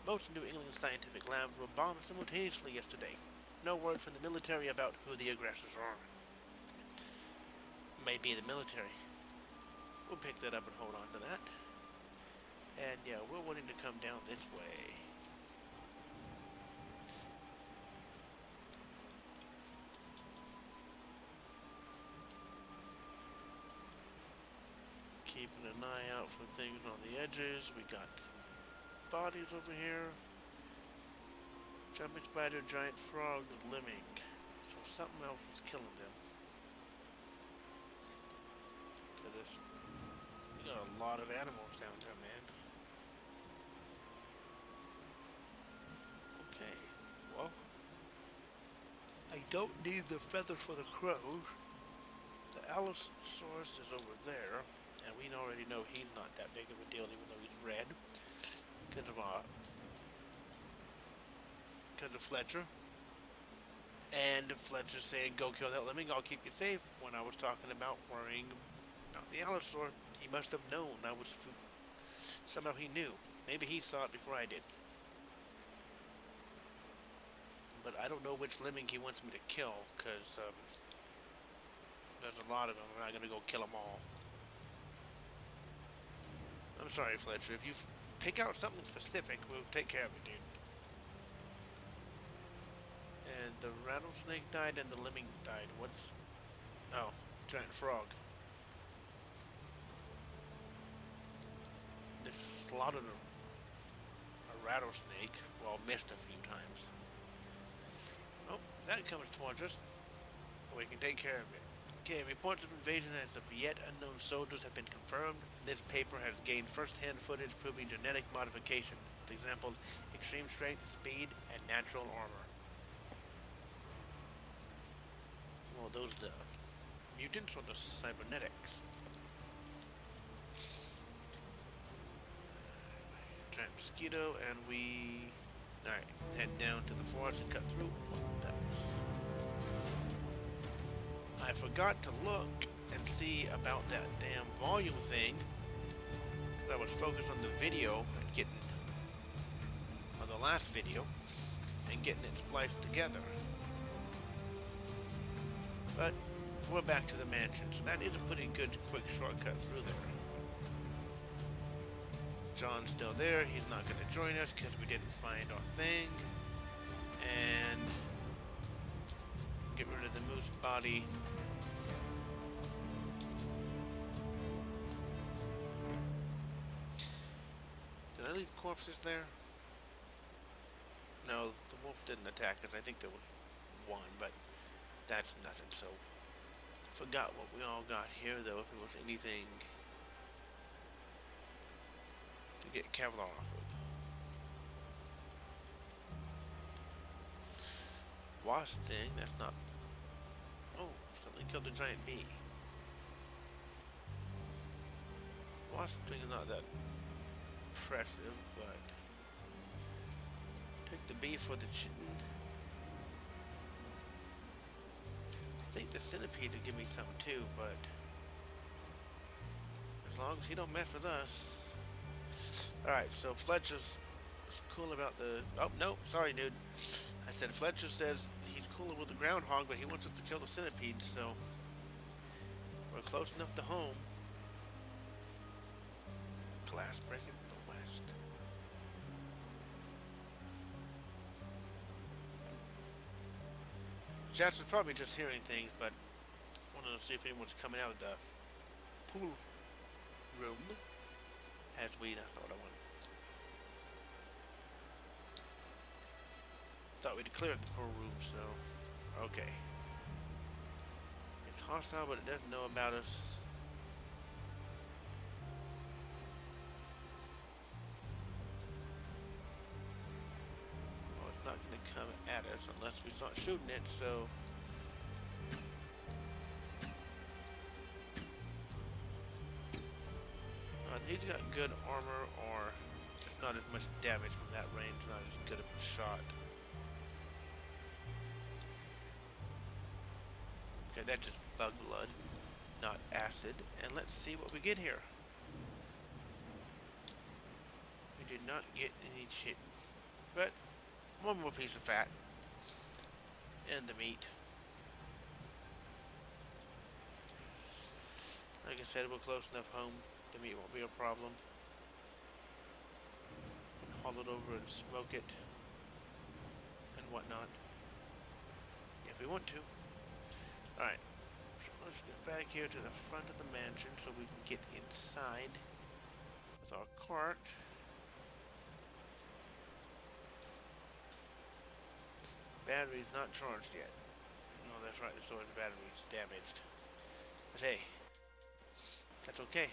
Most New England scientific labs were bombed simultaneously yesterday. No word from the military about who the aggressors are. Maybe the military. We'll pick that up and hold on to that. And yeah, we're wanting to come down this way. Keeping an eye out for things on the edges. We got bodies over here. Jumping spider, giant frog, lemming. So something else was killing them. Look at this. We got a lot of animals down there, man. Okay, well, I don't need the feather for the crows. The Allosaurus is over there. And we already know he's not that big of a deal, even though he's red, because of Fletcher. And Fletcher saying, "Go kill that lemming. I'll keep you safe." When I was talking about worrying about the Allosaur, he must have known. Somehow he knew. Maybe he saw it before I did. But I don't know which lemming he wants me to kill, because there's a lot of them. I'm not gonna go kill them all. I'm sorry, Fletcher. If you pick out something specific, we'll take care of it, dude. And the rattlesnake died and the lemming died. What's... Oh, giant frog. They slaughtered a rattlesnake. Well, missed a few times. Oh, that comes towards us. We can take care of it. Okay, reports of invasion as of yet unknown soldiers have been confirmed. This paper has gained first-hand footage proving genetic modification. For example, extreme strength, speed, and natural armor. Well, those are the mutants or the cybernetics? Giant mosquito, and we... Alright, head down to the forest and cut through. I forgot to look and see about that damn volume thing. I was focused on the video and getting on the last video and getting it spliced together. But we're back to the mansion, so that is a pretty good quick shortcut through there. John's still there. He's not going to join us because we didn't find our thing. And get rid of the moose body. Did I leave corpses there? No, the wolf didn't attack us. I think there was one, but that's nothing. So, forgot what we all got here, though, if it was anything to get Kevlar off of. Wasp thing, that's not... Oh, something killed a giant bee. Wasp thing is not that impressive, but... Take the bee for the chitin. I think the centipede would give me something too, but... As long as he don't mess with us. Alright, so Fletcher's cool about the... Oh, no, sorry, dude. I said Fletcher says he's cooler with the groundhog, but he wants us to kill the centipede, so... We're close enough to home. glass breaking from the west. Jasper's probably just hearing things, but wanted to see if anyone's coming out of the pool room. Has weed, that's not what I wanted. Thought we'd cleared the pool room, so okay. It's hostile, but it doesn't know about us. Well, it's not going to come at us unless we start shooting it, so... He's got good armor, or just not as much damage from that range, not as good of a shot. Okay, that's just bug blood, not acid. And let's see what we get here. We did not get any shit, but one more piece of fat and the meat. Like I said, we're close enough home. The meat won't be a problem. Haul it over and smoke it and whatnot if we want to. Alright, so let's get back here to the front of the mansion so we can get inside with our cart. Battery's not charged yet. No, that's right, the storage battery's damaged. But hey, that's okay.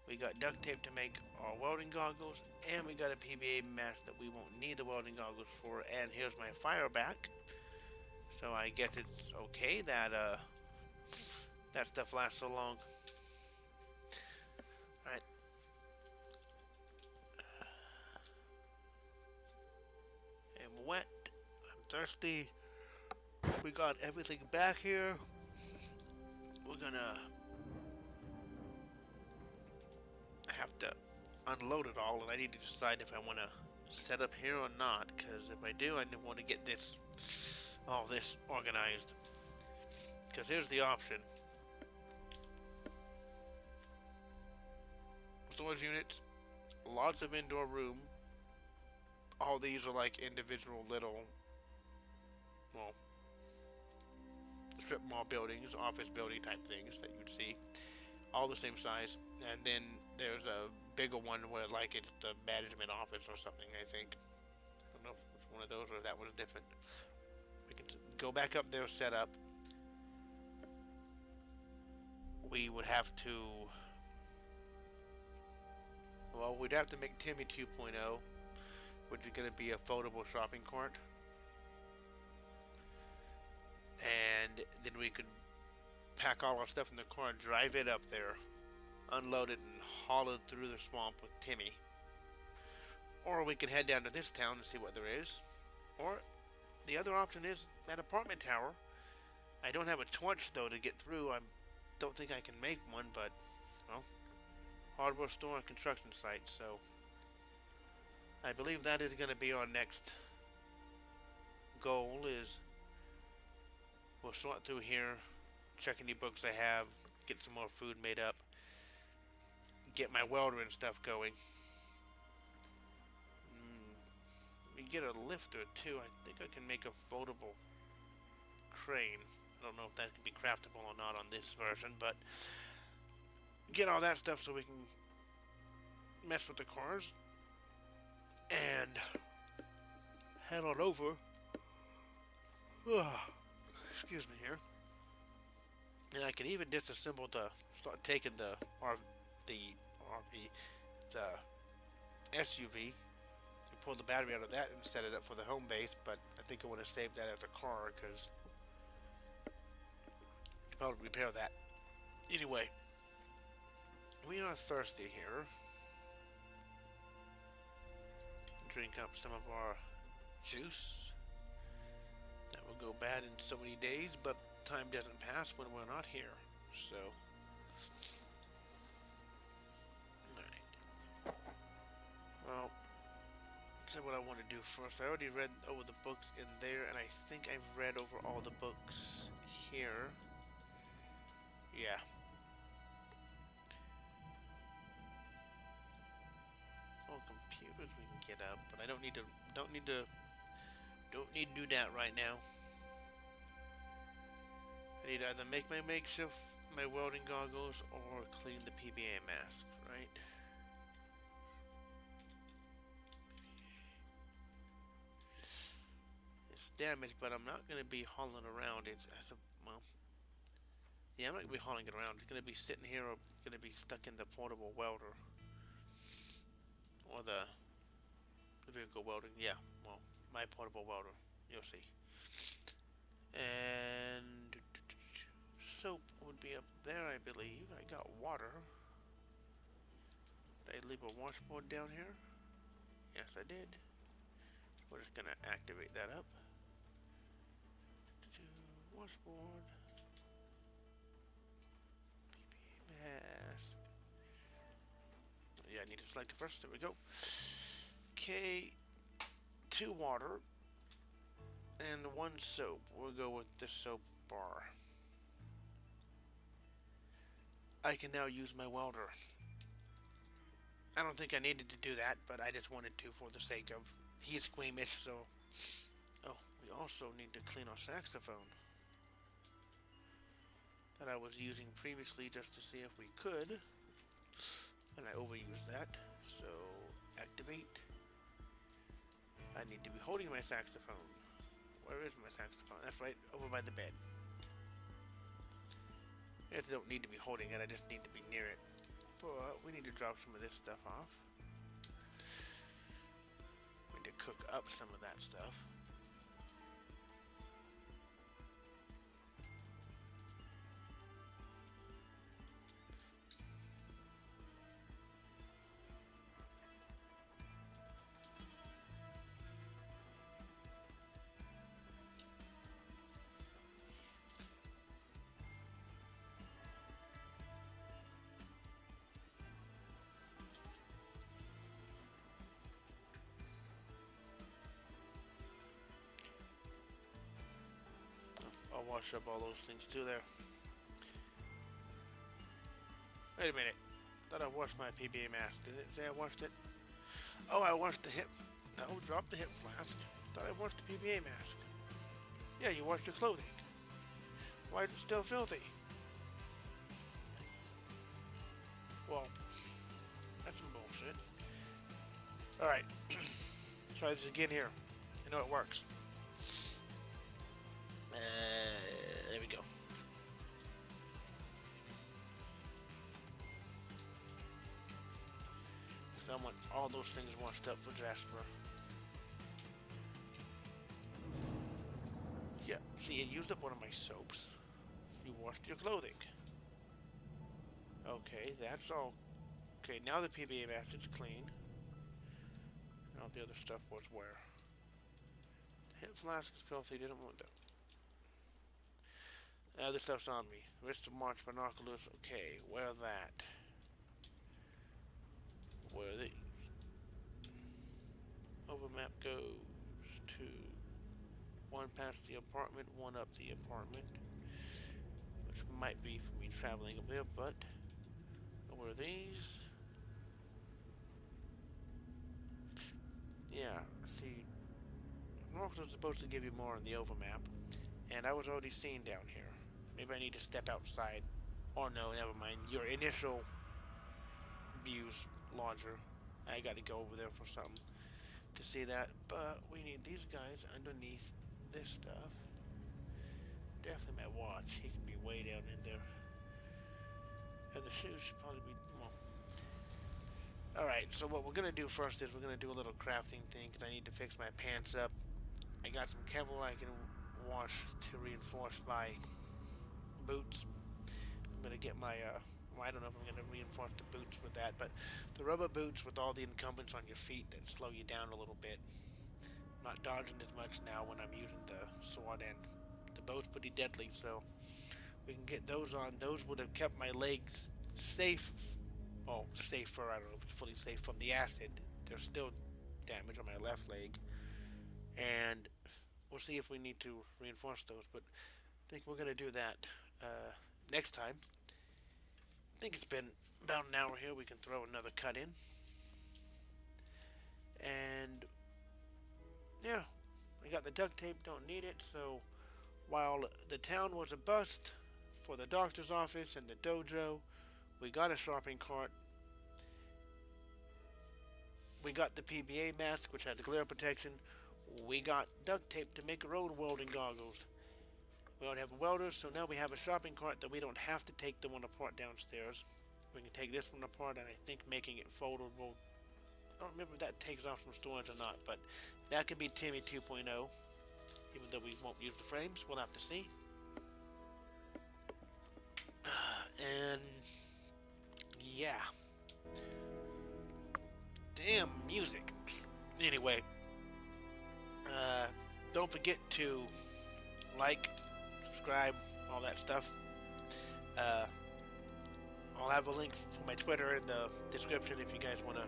We got duct tape to make our welding goggles, and we got a PBA mask that we won't need the welding goggles for, and here's my fire back. So I guess it's okay that that stuff lasts so long. Alright. I'm wet. I'm thirsty. We got everything back here. We're gonna have to unload it all, and I need to decide if I want to set up here or not, because if I do, I want to get all this organized. Because here's the option: storage units, lots of indoor room. All these are like individual little, well, strip mall buildings, office building type things that you'd see, all the same size. And then there's a bigger one where like it's the management office or something, I think. I don't know if it's one of those or if that was different. We can go back up there, set up. We would have to, well, we'd have to make Timmy 2.0, which is going to be a foldable shopping cart. And then we could pack all our stuff in the car and drive it up there, unload it, and haul it through the swamp with Timmy. Or we could head down to this town and see what there is. Or the other option is that apartment tower. I don't have a torch though to get through. I don't think I can make one, but well, hardware store and construction site. So I believe that is going to be our next goal. Is we'll sort through here, check any books I have, get some more food made up, get my welder and stuff going. We get a lifter too. I think I can make a foldable crane. I don't know if that can be craftable or not on this version, but get all that stuff so we can mess with the cars and head on over. Excuse me here. And I can even disassemble start taking the SUV and pull the battery out of that and set it up for the home base, but I think I want to save that as a car because I can probably repair that. Anyway, we are thirsty here. Drink up some of our juice. That will go bad in so many days, but time doesn't pass when we're not here. So, alright. Well, so what I want to do first, I already read over the books in there, and I think I've read over all the books here. Yeah. computers we can get up, but I don't need to do that right now. I need to either make my makeshift my welding goggles or clean the PBA mask, right? It's damaged, but I'm not gonna be hauling around it as a well. Yeah, I'm not gonna be hauling it around. It's gonna be sitting here or gonna be stuck in the portable welder. Or the vehicle welding. Yeah, well, my portable welder. You'll see. And soap would be up there, I believe. I got water. Did I leave a washboard down here? Yes, I did. We're just gonna activate that up. Washboard. PPA mask. Yeah, I need to select it first. There we go. Okay, 2 water and 1 soap. We'll go with the soap bar. I can now use my welder. I don't think I needed to do that, but I just wanted to for the sake of he's squeamish, so. Oh, we also need to clean our saxophone that I was using previously just to see if we could. And I overused that, so activate. I need to be holding my saxophone. Where is my saxophone? That's right, over by the bed. I don't need to be holding it, I just need to be near it. But we need to drop some of this stuff off. We need to cook up some of that stuff. I'll wash up all those things too there. Wait a minute. Thought I washed my PBA mask. Did it say I washed it? Oh, I washed the hip. No, drop the hip flask. Thought I washed the PBA mask. Yeah, you washed your clothing. Why is it still filthy? Well, that's some bullshit. Alright. Try this again here. I know it works. There we go. So I want all those things washed up for Jasper. Yeah, see, it used up one of my soaps. You washed your clothing. Okay, that's all. Okay, now the PBA mask is clean. All the other stuff was where? The hip flask is filthy, didn't want that. Other stuff's on me. Wrist of March binoculars. Okay, wear that. Where these? Overmap goes to 1 past the apartment, 1 up the apartment. Which might be for me traveling a bit, but where are these? Yeah, see, binoculars are supposed to give you more on the overmap, and I was already seen down here. Maybe I need to step outside. Oh no, never mind. Your initial views launcher. I gotta go over there for something to see that. But we need these guys underneath this stuff. Definitely my watch. He can be way down in there. And the shoes should probably be well. Alright, so what we're gonna do first is we're gonna do a little crafting thing because I need to fix my pants up. I got some Kevlar I can wash to reinforce my boots. I'm gonna get my well, I don't know if I'm gonna reinforce the boots with that, but the rubber boots with all the encumbrance on your feet that slow you down a little bit. I'm not dodging as much now when I'm using the sword, and the bow's pretty deadly, so we can get those on. Those would have kept my legs safe. Oh, safer, I don't know if it's fully safe from the acid. There's still damage on my left leg, and we'll see if we need to reinforce those, but I think we're gonna do that next time. I think it's been about an hour here. We can throw another cut in. And yeah, I got the duct tape, don't need it. So while the town was a bust for the doctor's office and the dojo, we got a shopping cart. We got the PBA mask, which had the glare protection. We got duct tape to make our own welding goggles. We don't have welders, so now we have a shopping cart that we don't have to take the one apart downstairs. We can take this one apart, and I think making it foldable. I don't remember if that takes off from storage or not, but that could be Timmy 2.0. Even though we won't use the frames, we'll have to see. And yeah. Damn music. Anyway, don't forget to like, subscribe, all that stuff. I'll have a link for my Twitter in the description if you guys want to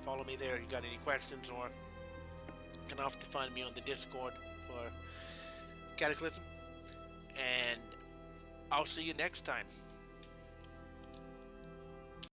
follow me there. You got any questions, or you can often find me on the Discord for Cataclysm. And I'll see you next time.